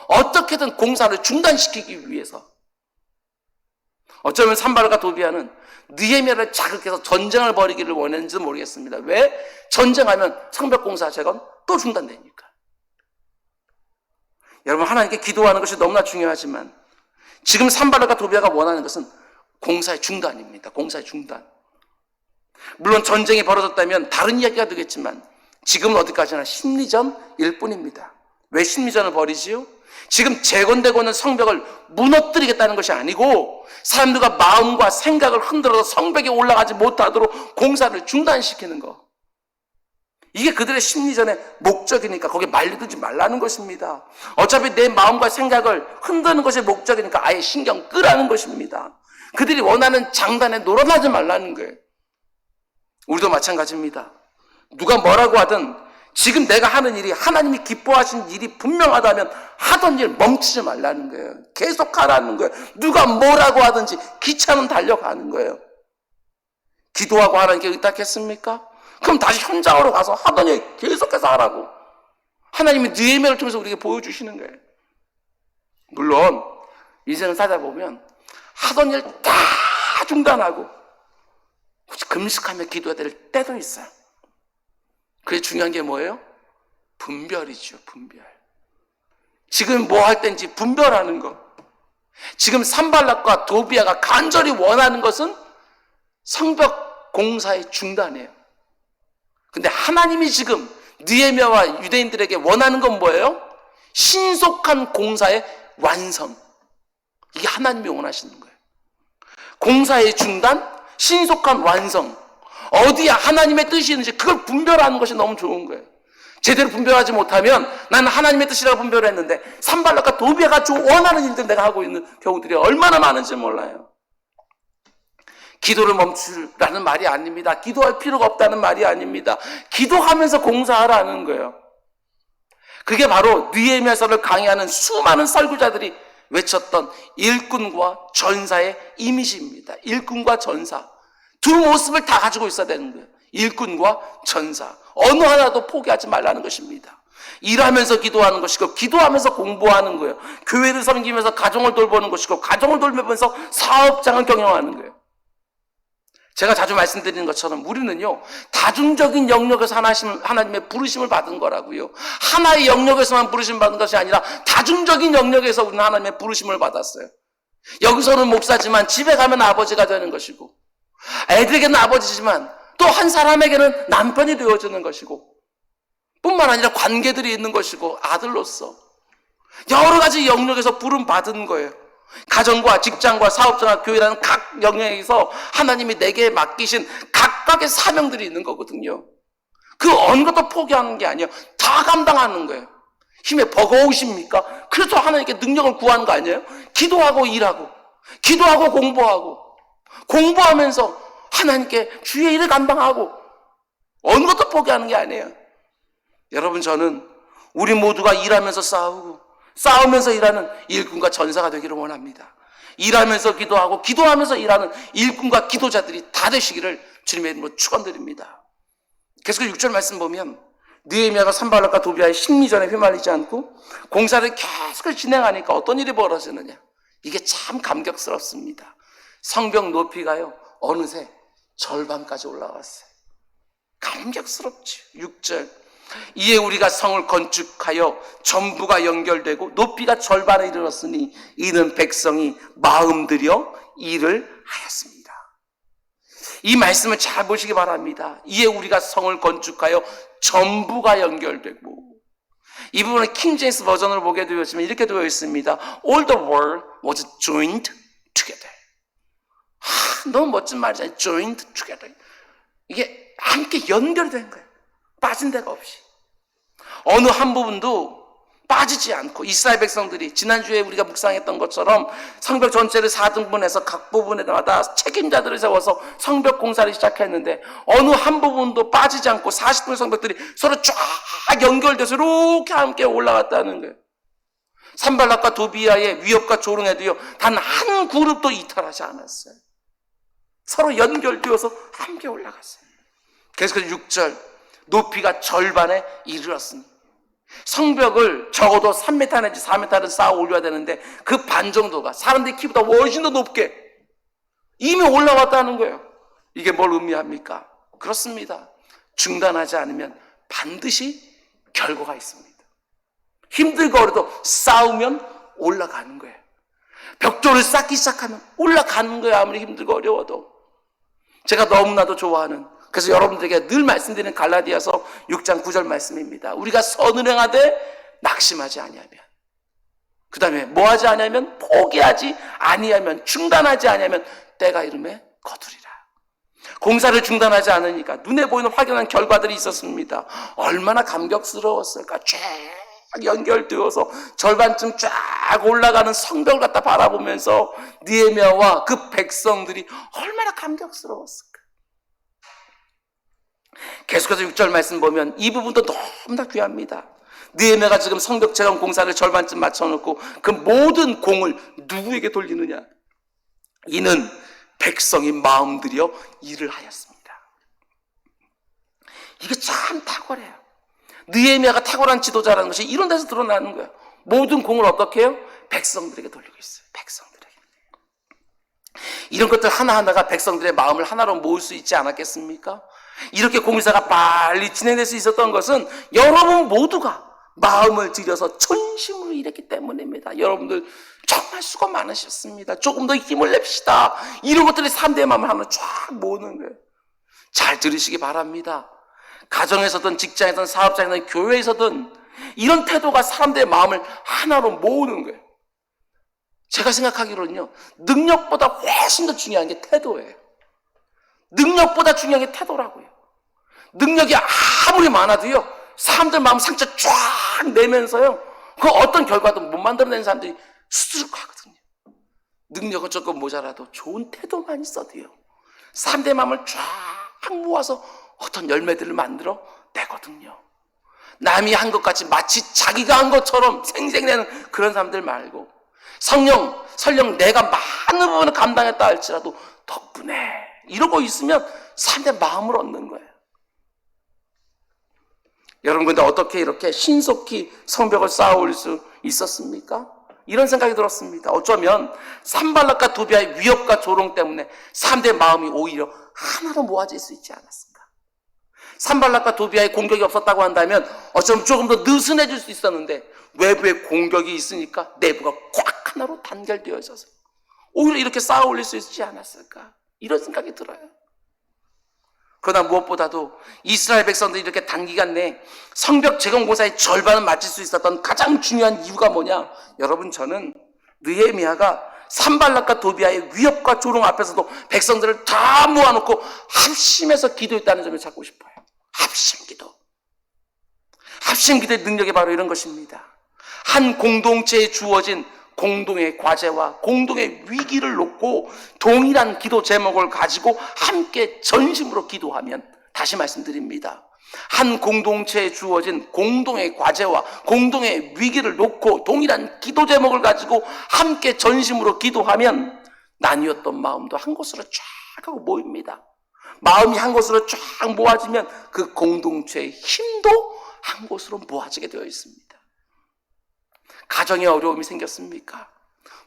어떻게든 공사를 중단시키기 위해서. 어쩌면 산발락과 도비아는 느헤미야를 자극해서 전쟁을 벌이기를 원했는지도 모르겠습니다. 왜? 전쟁하면 성벽 공사 재건 또 중단되니까. 여러분, 하나님께 기도하는 것이 너무나 중요하지만 지금 산발락과 도비아가 원하는 것은 공사의 중단입니다. 공사의 중단. 물론 전쟁이 벌어졌다면 다른 이야기가 되겠지만 지금은 어디까지나 심리전일 뿐입니다. 왜 심리전을 벌이지요? 지금 재건되고 있는 성벽을 무너뜨리겠다는 것이 아니고 사람들과 마음과 생각을 흔들어서 성벽에 올라가지 못하도록 공사를 중단시키는 것. 이게 그들의 심리전의 목적이니까 거기에 말려들지 말라는 것입니다. 어차피 내 마음과 생각을 흔드는 것이 목적이니까 아예 신경 끄라는 것입니다. 그들이 원하는 장단에 놀아나지 말라는 거예요. 우리도 마찬가지입니다. 누가 뭐라고 하든 지금 내가 하는 일이 하나님이 기뻐하신 일이 분명하다면 하던 일 멈추지 말라는 거예요. 계속 하라는 거예요. 누가 뭐라고 하든지 기차는 달려가는 거예요. 기도하고 하나님께 의탁했습니까? 그럼 다시 현장으로 가서 하던 일 계속해서 하라고. 하나님이 느헤미야를 통해서 우리에게 보여주시는 거예요. 물론 인생을 살아보면 하던 일 다 중단하고 금식하며 기도해야 될 때도 있어요. 그게 중요한 게 뭐예요? 분별이죠. 분별. 지금 뭐 할 때인지 분별하는 거. 지금 산발락과 도비아가 간절히 원하는 것은 성벽 공사의 중단이에요. 근데 하나님이 지금 느헤미야와 유대인들에게 원하는 건 뭐예요? 신속한 공사의 완성. 이게 하나님이 원하시는 거예요. 공사의 중단, 신속한 완성. 어디야 하나님의 뜻이 있는지 그걸 분별하는 것이 너무 좋은 거예요. 제대로 분별하지 못하면 나는 하나님의 뜻이라고 분별했는데 산발락과 도비아가 원하는 일들 내가 하고 있는 경우들이 얼마나 많은지 몰라요. 기도를 멈추라는 말이 아닙니다. 기도할 필요가 없다는 말이 아닙니다. 기도하면서 공사하라는 거예요. 그게 바로 느헤미야서를 강의하는 수많은 설교자들이 외쳤던 일꾼과 전사의 이미지입니다. 일꾼과 전사. 두 모습을 다 가지고 있어야 되는 거예요. 일꾼과 전사. 어느 하나도 포기하지 말라는 것입니다. 일하면서 기도하는 것이고 기도하면서 공부하는 거예요. 교회를 섬기면서 가정을 돌보는 것이고 가정을 돌보면서 사업장을 경영하는 거예요. 제가 자주 말씀드리는 것처럼 우리는요, 다중적인 영역에서 하나님의 부르심을 받은 거라고요. 하나의 영역에서만 부르심을 받은 것이 아니라 다중적인 영역에서 우리는 하나님의 부르심을 받았어요. 여기서는 목사지만 집에 가면 아버지가 되는 것이고, 애들에게는 아버지지만 또 한 사람에게는 남편이 되어주는 것이고, 뿐만 아니라 관계들이 있는 것이고, 아들로서 여러 가지 영역에서 부름 받은 거예요. 가정과 직장과 사업자나 교회라는 각 영역에서 하나님이 내게 맡기신 각각의 사명들이 있는 거거든요. 그 어느 것도 포기하는 게 아니에요. 다 감당하는 거예요. 힘에 버거우십니까? 그래서 하나님께 능력을 구하는 거 아니에요? 기도하고 일하고, 기도하고 공부하고, 공부하면서 하나님께 주의 일을 감당하고, 어느 것도 포기하는 게 아니에요. 여러분, 저는 우리 모두가 일하면서 싸우고 싸우면서 일하는 일꾼과 전사가 되기를 원합니다. 일하면서 기도하고 기도하면서 일하는 일꾼과 기도자들이 다 되시기를 주님의 이름으로 축원드립니다. 계속 6절 말씀 보면 느헤미야가 산발락과 도비아의 심리전에 휘말리지 않고 공사를 계속 진행하니까 어떤 일이 벌어지느냐. 이게 참 감격스럽습니다. 성벽 높이가요, 어느새 절반까지 올라왔어요. 감격스럽죠. 6절. 이에 우리가 성을 건축하여 전부가 연결되고 높이가 절반에 이르렀으니 이는 백성이 마음 들여 일을 하였습니다. 이 말씀을 잘 보시기 바랍니다. 이에 우리가 성을 건축하여 전부가 연결되고, 이 부분은 킹제임스 버전으로 보게 되었지만 이렇게 되어 있습니다. All the world was joined together. 너무 멋진 말이잖아요. joined together. 이게 함께 연결된 거예요. 빠진 데가 없이. 어느 한 부분도 빠지지 않고 이스라엘 백성들이 지난주에 우리가 묵상했던 것처럼 성벽 전체를 4등분해서 각 부분에마다 책임자들을 세워서 성벽 공사를 시작했는데 어느 한 부분도 빠지지 않고 40분 성벽들이 서로 쫙 연결돼서 이렇게 함께 올라갔다는 거예요. 산발락과 도비아의 위협과 조롱에도요, 단 한 그룹도 이탈하지 않았어요. 서로 연결되어서 함께 올라갔어요. 계속해서 6절. 높이가 절반에 이르렀으니, 성벽을 적어도 3m 내지 4m를 쌓아 올려야 되는데 그 반 정도가 사람들의 키보다 훨씬 더 높게 이미 올라왔다는 거예요. 이게 뭘 의미합니까? 그렇습니다. 중단하지 않으면 반드시 결과가 있습니다. 힘들고 어려도 싸우면 올라가는 거예요. 벽돌을 쌓기 시작하면 올라가는 거예요. 아무리 힘들고 어려워도. 제가 너무나도 좋아하는, 그래서 여러분들에게 늘 말씀드리는 갈라디아서 6장 9절 말씀입니다. 우리가 선을 행하되 낙심하지 아니하면, 그 다음에 뭐 하지 아니하면, 포기하지 아니하면, 중단하지 아니하면 때가 이름에 거두리라. 공사를 중단하지 않으니까 눈에 보이는 확연한 결과들이 있었습니다. 얼마나 감격스러웠을까. 쫙 연결되어서 절반쯤 쫙 올라가는 성벽을 갖다 바라보면서 느헤미야와 그 백성들이 얼마나 감격스러웠을까. 계속해서 6절 말씀 보면 이 부분도 너무나 귀합니다. 느헤미야가 지금 성벽 재건 공사를 절반쯤 맞춰놓고 그 모든 공을 누구에게 돌리느냐? 이는 백성이 마음 들여 일을 하였습니다. 이게 참 탁월해요. 느헤미야가 탁월한 지도자라는 것이 이런 데서 드러나는 거예요. 모든 공을 어떻게 해요? 백성들에게 돌리고 있어요. 백성들에게. 이런 것들 하나하나가 백성들의 마음을 하나로 모을 수 있지 않았겠습니까? 이렇게 공사가 빨리 진행될 수 있었던 것은 여러분 모두가 마음을 들여서 전심으로 일했기 때문입니다. 여러분들 정말 수고 많으셨습니다. 조금 더 힘을 냅시다. 이런 것들이 3대의 마음을 하나 쫙 모으는 거예요. 잘 들으시기 바랍니다. 가정에서든 직장에서든 사업장에서든 교회에서든 이런 태도가 사람들의 마음을 하나로 모으는 거예요. 제가 생각하기로는요, 능력보다 훨씬 더 중요한 게 태도예요. 능력보다 중요한 게 태도라고요. 능력이 아무리 많아도요, 사람들 마음 상처 쫙 내면서요, 그 어떤 결과도 못 만들어내는 사람들이 수두룩하거든요. 능력은 조금 모자라도 좋은 태도만 있어도요, 사람들의 마음을 쫙 모아서 어떤 열매들을 만들어 내거든요. 남이 한 것 같이 마치 자기가 한 것처럼 생생내는 그런 사람들 말고, 설령 내가 많은 부분을 감당했다 할지라도 덕분에 이러고 있으면 사람들의 마음을 얻는 거예요. 여러분, 근데 어떻게 이렇게 신속히 성벽을 쌓아 올릴 수 있었습니까? 이런 생각이 들었습니다. 어쩌면 산발락과 도비아의 위협과 조롱 때문에 사람들의 마음이 오히려 하나로 모아질 수 있지 않았을까. 산발락과 도비아의 공격이 없었다고 한다면 어쩌면 조금 더 느슨해질 수 있었는데 외부의 공격이 있으니까 내부가 꽉 하나로 단결되어 있어서 오히려 이렇게 쌓아 올릴 수 있지 않았을까, 이런 생각이 들어요. 그러나 무엇보다도 이스라엘 백성들이 이렇게 단기간 내에 성벽 재건 공사의 절반을 마칠 수 있었던 가장 중요한 이유가 뭐냐? 여러분, 저는 느헤미야가 산발락과 도비아의 위협과 조롱 앞에서도 백성들을 다 모아놓고 합심해서 기도했다는 점을 찾고 싶어요. 합심기도. 합심기도의 능력이 바로 이런 것입니다. 한 공동체에 주어진 공동의 과제와 공동의 위기를 놓고 동일한 기도 제목을 가지고 함께 전심으로 기도하면, 다시 말씀드립니다, 한 공동체에 주어진 공동의 과제와 공동의 위기를 놓고 동일한 기도 제목을 가지고 함께 전심으로 기도하면 나뉘었던 마음도 한 곳으로 쫙 하고 모입니다. 마음이 한 곳으로 쫙 모아지면 그 공동체의 힘도 한 곳으로 모아지게 되어 있습니다. 가정에 어려움이 생겼습니까?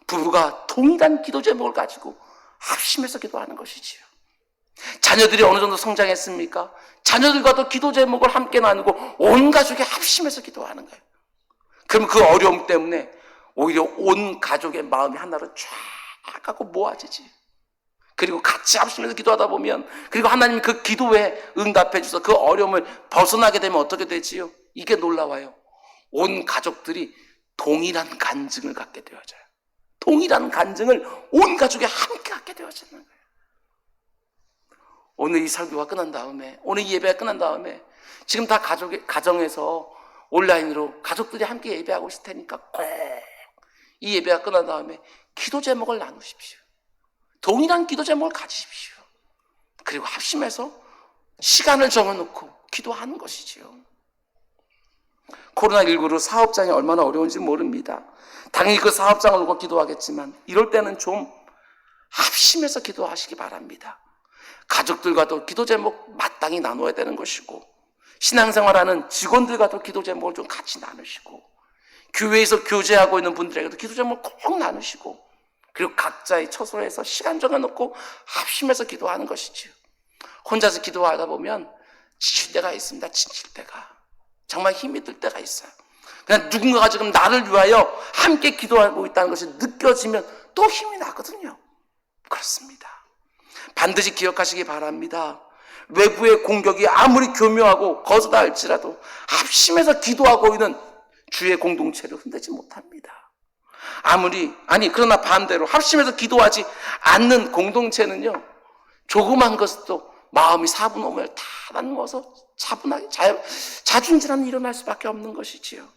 부부가 동일한 기도 제목을 가지고 합심해서 기도하는 것이지요. 자녀들이 어느 정도 성장했습니까? 자녀들과도 기도 제목을 함께 나누고 온 가족이 합심해서 기도하는 거예요. 그럼 그 어려움 때문에 오히려 온 가족의 마음이 하나로 쫙 하고 모아지지. 그리고 같이 합심해서 기도하다 보면, 그리고 하나님이 그 기도에 응답해 주셔서 그 어려움을 벗어나게 되면 어떻게 되지요? 이게 놀라워요. 온 가족들이 동일한 간증을 갖게 되어져요. 동일한 간증을 온 가족이 함께 갖게 되어지는 거예요. 오늘 이 설교가 끝난 다음에, 오늘 이 예배가 끝난 다음에 지금 다 가정에서 온라인으로 가족들이 함께 예배하고 있을 테니까 꼭 이 예배가 끝난 다음에 기도 제목을 나누십시오. 동일한 기도 제목을 가지십시오. 그리고 합심해서 시간을 정해놓고 기도하는 것이지요. 코로나19로 사업장이 얼마나 어려운지 모릅니다. 당연히 그 사업장을 놓고 기도하겠지만 이럴 때는 좀 합심해서 기도하시기 바랍니다. 가족들과도 기도 제목 마땅히 나눠야 되는 것이고, 신앙생활하는 직원들과도 기도 제목을 좀 같이 나누시고, 교회에서 교제하고 있는 분들에게도 기도 제목을 꼭 나누시고, 그리고 각자의 처소에서 시간 정해놓고 합심해서 기도하는 것이지요. 혼자서 기도하다 보면 지칠 때가 있습니다. 지칠 때가. 정말 힘이 들 때가 있어요. 그냥 누군가가 지금 나를 위하여 함께 기도하고 있다는 것이 느껴지면 또 힘이 나거든요. 그렇습니다. 반드시 기억하시기 바랍니다. 외부의 공격이 아무리 교묘하고 거스다 할지라도 합심해서 기도하고 있는 주의 공동체를 흔들지 못합니다. 그러나 반대로 합심해서 기도하지 않는 공동체는요, 조그만 것도 마음이 사분오물 다 나누어서 차분하게 자중질환이 일어날 수밖에 없는 것이지요.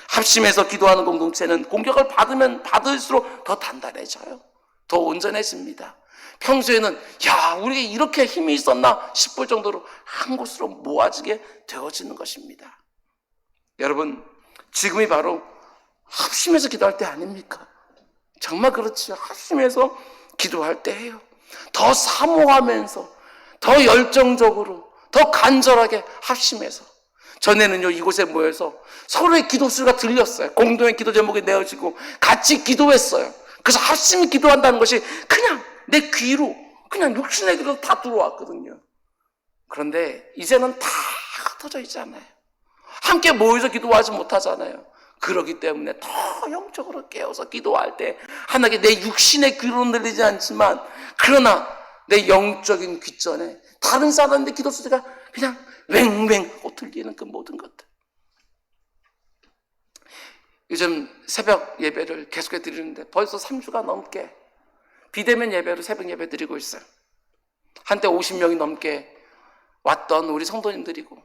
합심해서 기도하는 공동체는 공격을 받으면 받을수록 더 단단해져요. 더 온전해집니다. 평소에는 우리가 이렇게 힘이 있었나 싶을 정도로 한 곳으로 모아지게 되어지는 것입니다. 여러분, 지금이 바로 합심해서 기도할 때 아닙니까? 정말 그렇지요. 합심해서 기도할 때예요. 더 사모하면서, 더 열정적으로, 더 간절하게 합심해서. 전에는요, 이곳에 모여서 서로의 기도 소리가 들렸어요. 공동의 기도 제목이 내어지고 같이 기도했어요. 그래서 합심히 기도한다는 것이 그냥 내 귀로, 그냥 육신의 귀로 다 들어왔거든요. 그런데 이제는 다 흩어져 있잖아요. 함께 모여서 기도하지 못하잖아요. 그렇기 때문에 더 영적으로 깨어서 기도할 때 하나님께 내 육신의 귀로는 들리지 않지만, 그러나 내 영적인 귀전에 다른 사람들의 기도 소리가 그냥 웽웽 들리는 그 모든 것들. 요즘 새벽 예배를 계속해 드리는데 벌써 3주가 넘게 비대면 예배로 새벽 예배 드리고 있어요. 한때 50명이 넘게 왔던 우리 성도님들이고,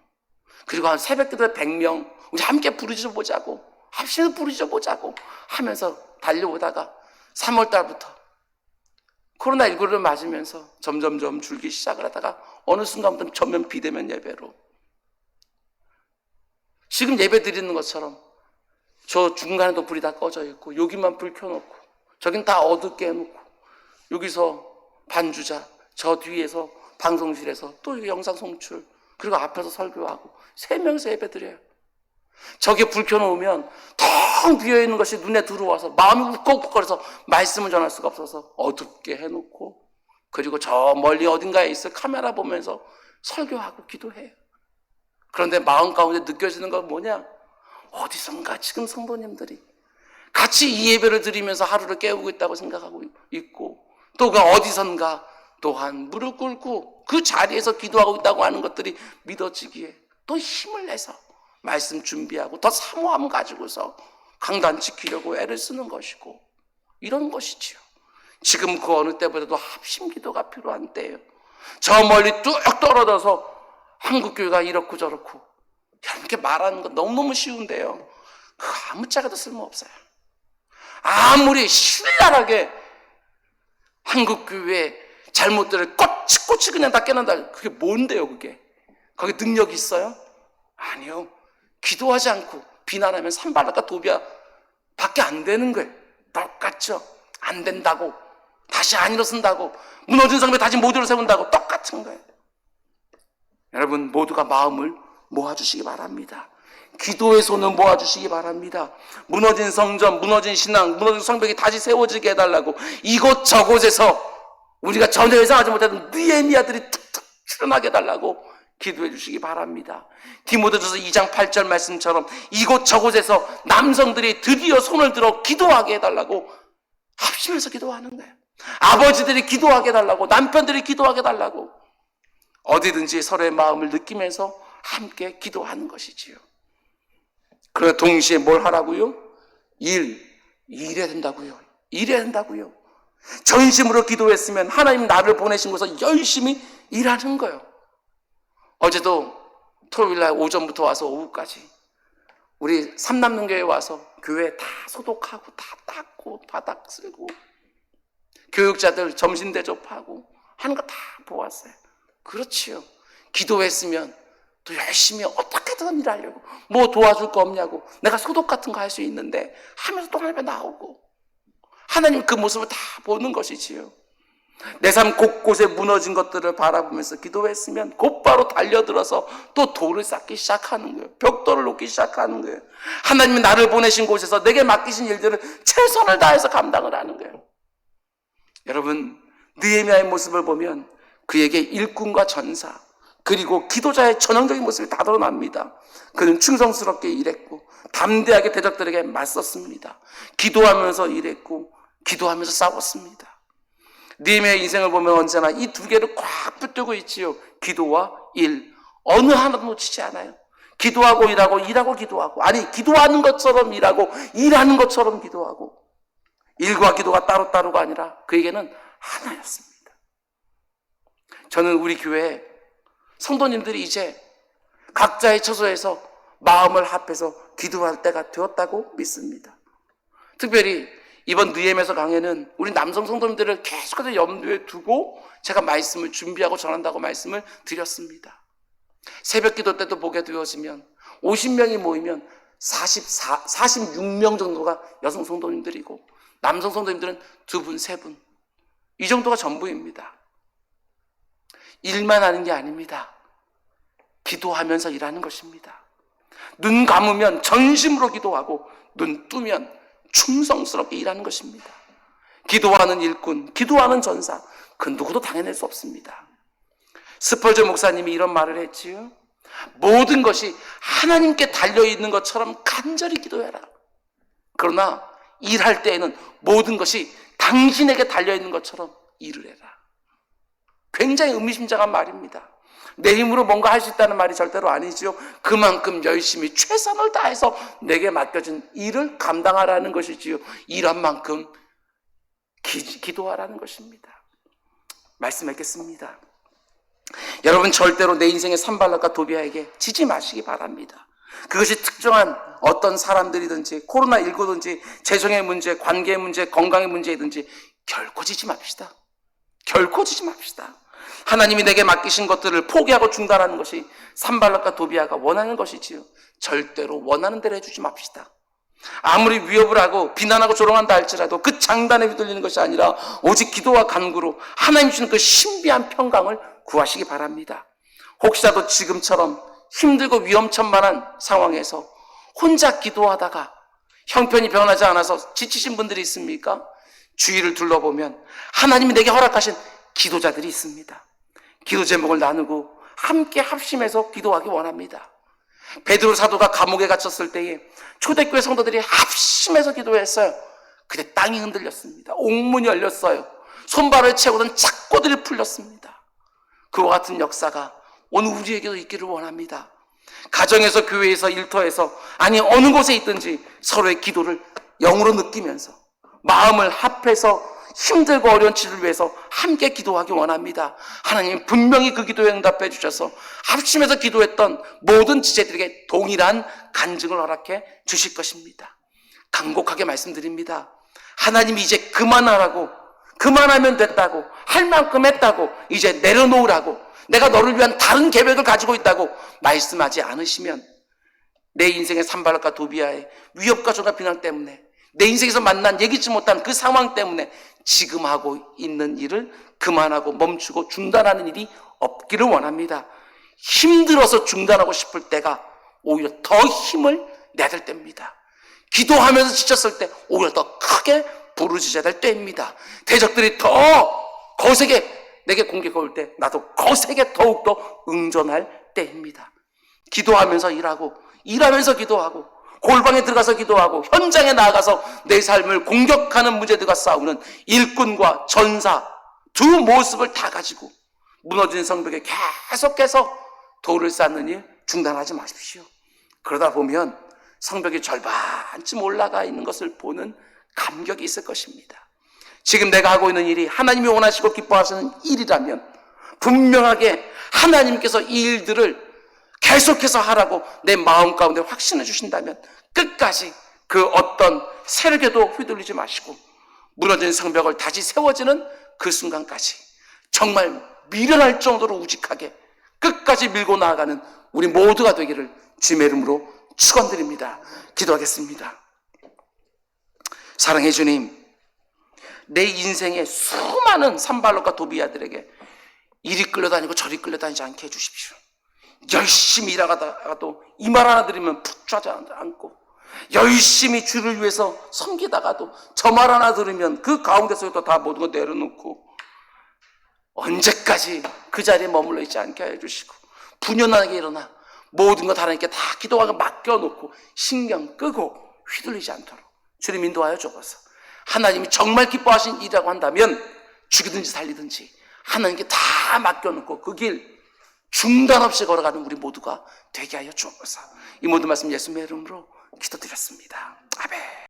그리고 한 새벽 기도에 100명 우리 함께 부르짖어 보자고, 합심해서 부르짖어 보자고 하면서 달려오다가 3월 달부터 코로나19를 맞으면서 점점점 줄기 시작을 하다가 어느 순간부터 전면 비대면 예배로, 지금 예배 드리는 것처럼 저 중간에도 불이 다 꺼져 있고, 여기만 불 켜놓고 저긴 다 어둡게 해놓고, 여기서 반주자, 저 뒤에서 방송실에서 또 영상 송출, 그리고 앞에서 설교하고 3명이서 예배 드려요. 저게 불 켜놓으면 텅 비어있는 것이 눈에 들어와서 마음이 울컥울컥거려서 말씀을 전할 수가 없어서 어둡게 해놓고, 그리고 저 멀리 어딘가에 있을 카메라 보면서 설교하고 기도해요. 그런데 마음 가운데 느껴지는 건 뭐냐? 어디선가 지금 성도님들이 같이 이 예배를 드리면서 하루를 깨우고 있다고 생각하고 있고, 또 그 어디선가 또한 무릎 꿇고 그 자리에서 기도하고 있다고 하는 것들이 믿어지기에 또 힘을 내서 말씀 준비하고 더 사모함 가지고서 강단 지키려고 애를 쓰는 것이고, 이런 것이지요. 지금 그 어느 때보다도 합심 기도가 필요한 때예요. 저 멀리 뚝 떨어져서 한국교회가 이렇고 저렇고 이렇게 말하는 건 너무너무 쉬운데요, 그거 아무짝에도 쓸모없어요. 아무리 신랄하게 한국교회의 잘못들을 꼬치꼬치 그냥 다 깨난다, 그게 뭔데요? 그게 거기 능력이 있어요? 아니요. 기도하지 않고 비난하면 산발락과 도비아 밖에 안 되는 거예요. 똑같죠. 안 된다고, 다시 안 일어선다고, 무너진 성배 다시 못 일어세운다고 똑같은 거예요. 여러분 모두가 마음을 모아주시기 바랍니다. 기도의 손을 모아주시기 바랍니다. 무너진 성전, 무너진 신앙, 무너진 성벽이 다시 세워지게 해달라고, 이곳저곳에서 우리가 전혀 예상하지 못했던 느헤미야들이 툭툭 출현하게 해달라고 기도해 주시기 바랍니다. 디모데전서 2장 8절 말씀처럼 이곳저곳에서 남성들이 드디어 손을 들어 기도하게 해달라고 합심해서 기도하는 거예요. 아버지들이 기도하게 해달라고, 남편들이 기도하게 해달라고, 어디든지 서로의 마음을 느끼면서 함께 기도하는 것이지요. 그러나 동시에 뭘 하라고요? 일해야 된다고요. 일해야 된다고요. 전심으로 기도했으면 하나님 나를 보내신 곳에서 열심히 일하는 거예요. 어제도 토요일날 오전부터 와서 오후까지 우리 삼남동교회에 와서 교회 다 소독하고 다 닦고 바닥 쓸고 교육자들 점심 대접하고 하는 거 다 보았어요. 그렇지요. 기도했으면 또 열심히 어떻게든 일하려고, 뭐 도와줄 거 없냐고, 내가 소독 같은 거 할 수 있는데 하면서 또 하나님 나오고, 하나님 그 모습을 다 보는 것이지요. 내 삶 곳곳에 무너진 것들을 바라보면서 기도했으면 곧바로 달려들어서 또 돌을 쌓기 시작하는 거예요. 벽돌을 놓기 시작하는 거예요. 하나님이 나를 보내신 곳에서 내게 맡기신 일들을 최선을 다해서 감당을 하는 거예요. 여러분 느헤미야의 모습을 보면 그에게 일꾼과 전사, 그리고 기도자의 전형적인 모습이 다 드러납니다. 그는 충성스럽게 일했고 담대하게 대적들에게 맞섰습니다. 기도하면서 일했고 기도하면서 싸웠습니다. 느헤미야의 인생을 보면 언제나 이 두 개를 꽉 붙들고 있지요. 기도와 일, 어느 하나도 놓치지 않아요. 기도하고 일하고, 일하고 기도하고, 아니 기도하는 것처럼 일하고 일하는 것처럼 기도하고, 일과 기도가 따로따로가 아니라 그에게는 하나였습니다. 저는 우리 교회에 성도님들이 이제 각자의 처소에서 마음을 합해서 기도할 때가 되었다고 믿습니다. 특별히 이번 느헤미야서 강해는 우리 남성 성도님들을 계속해서 염두에 두고 제가 말씀을 준비하고 전한다고 말씀을 드렸습니다. 새벽 기도 때도 보게 되어지면 50명이 모이면 46명 정도가 여성 성도님들이고 남성 성도님들은 2분, 3분, 이 정도가 전부입니다. 일만 하는 게 아닙니다. 기도하면서 일하는 것입니다. 눈 감으면 전심으로 기도하고 눈 뜨면 충성스럽게 일하는 것입니다. 기도하는 일꾼, 기도하는 전사, 그 누구도 당해낼 수 없습니다. 스펄전 목사님이 이런 말을 했지요. 모든 것이 하나님께 달려있는 것처럼 간절히 기도해라. 그러나 일할 때에는 모든 것이 당신에게 달려있는 것처럼 일을 해라. 굉장히 의미심장한 말입니다. 내 힘으로 뭔가 할 수 있다는 말이 절대로 아니지요. 그만큼 열심히 최선을 다해서 내게 맡겨진 일을 감당하라는 것이지요. 일한 만큼 기도하라는 것입니다. 말씀하겠습니다. 여러분 절대로 내 인생의 산발락과 도비아에게 지지 마시기 바랍니다. 그것이 특정한 어떤 사람들이든지 코로나19든지 재정의 문제, 관계의 문제, 건강의 문제이든지 결코 지지 맙시다. 결코 지지 맙시다. 하나님이 내게 맡기신 것들을 포기하고 중단하는 것이 산발락과 도비아가 원하는 것이지요. 절대로 원하는 대로 해주지 맙시다. 아무리 위협을 하고 비난하고 조롱한다 할지라도 그 장단에 휘둘리는 것이 아니라 오직 기도와 간구로 하나님 주시는 그 신비한 평강을 구하시기 바랍니다. 혹시라도 지금처럼 힘들고 위험천만한 상황에서 혼자 기도하다가 형편이 변하지 않아서 지치신 분들이 있습니까? 주위를 둘러보면 하나님이 내게 허락하신 기도자들이 있습니다. 기도 제목을 나누고 함께 합심해서 기도하기 원합니다. 베드로 사도가 감옥에 갇혔을 때에 초대교회 성도들이 합심해서 기도했어요. 그때 땅이 흔들렸습니다. 옥문이 열렸어요. 손발을 채우던 착고들이 풀렸습니다. 그와 같은 역사가 오늘 우리에게도 있기를 원합니다. 가정에서, 교회에서, 일터에서, 아니 어느 곳에 있든지 서로의 기도를 영으로 느끼면서 마음을 합해서 힘들고 어려운 치를 위해서 함께 기도하기 원합니다. 하나님 분명히 그 기도에 응답해 주셔서 합심해서 기도했던 모든 지체들에게 동일한 간증을 허락해 주실 것입니다. 간곡하게 말씀드립니다. 하나님이 이제 그만하라고, 그만하면 됐다고, 할 만큼 했다고, 이제 내려놓으라고, 내가 너를 위한 다른 계획을 가지고 있다고 말씀하지 않으시면 내 인생의 산발락과 도비아의 위협과 전화 비난 때문에, 내 인생에서 만난 예기치 못한 그 상황 때문에 지금 하고 있는 일을 그만하고 멈추고 중단하는 일이 없기를 원합니다. 힘들어서 중단하고 싶을 때가 오히려 더 힘을 내야 될 때입니다. 기도하면서 지쳤을 때 오히려 더 크게 부르짖어야 될 때입니다. 대적들이 더 거세게 내게 공격해 올 때 나도 거세게 더욱더 응전할 때입니다. 기도하면서 일하고, 일하면서 기도하고, 골방에 들어가서 기도하고, 현장에 나아가서 내 삶을 공격하는 문제들과 싸우는 일꾼과 전사 두 모습을 다 가지고 무너진 성벽에 계속해서 돌을 쌓는 일 중단하지 마십시오. 그러다 보면 성벽이 절반쯤 올라가 있는 것을 보는 감격이 있을 것입니다. 지금 내가 하고 있는 일이 하나님이 원하시고 기뻐하시는 일이라면 분명하게 하나님께서 이 일들을 계속해서 하라고 내 마음 가운데 확신해 주신다면 끝까지 그 어떤 세력에도 휘둘리지 마시고 무너진 성벽을 다시 세워지는 그 순간까지 정말 미련할 정도로 우직하게 끝까지 밀고 나아가는 우리 모두가 되기를 주님의 이름으로 축원드립니다. 기도하겠습니다. 사랑해 주님, 내 인생의 수많은 산발락과 도비아들에게 이리 끌려다니고 저리 끌려다니지 않게 해주십시오. 열심히 일하다가도 이 말 하나 들으면 푹 좌지 않고, 열심히 주를 위해서 섬기다가도 저 말 하나 들으면 그 가운데서도 다 모든 거 내려놓고 언제까지 그 자리에 머물러 있지 않게 해주시고, 분연하게 일어나 모든 거 하나님께 다 기도하고 맡겨놓고 신경 끄고 휘둘리지 않도록 주님 인도하여 주옵소서. 하나님이 정말 기뻐하신 일이라고 한다면 죽이든지 살리든지 하나님께 다 맡겨놓고 그 길 중단 없이 걸어가는 우리 모두가 되게 하여 주옵소서. 이 모든 말씀 예수님의 이름으로 기도드렸습니다. 아멘.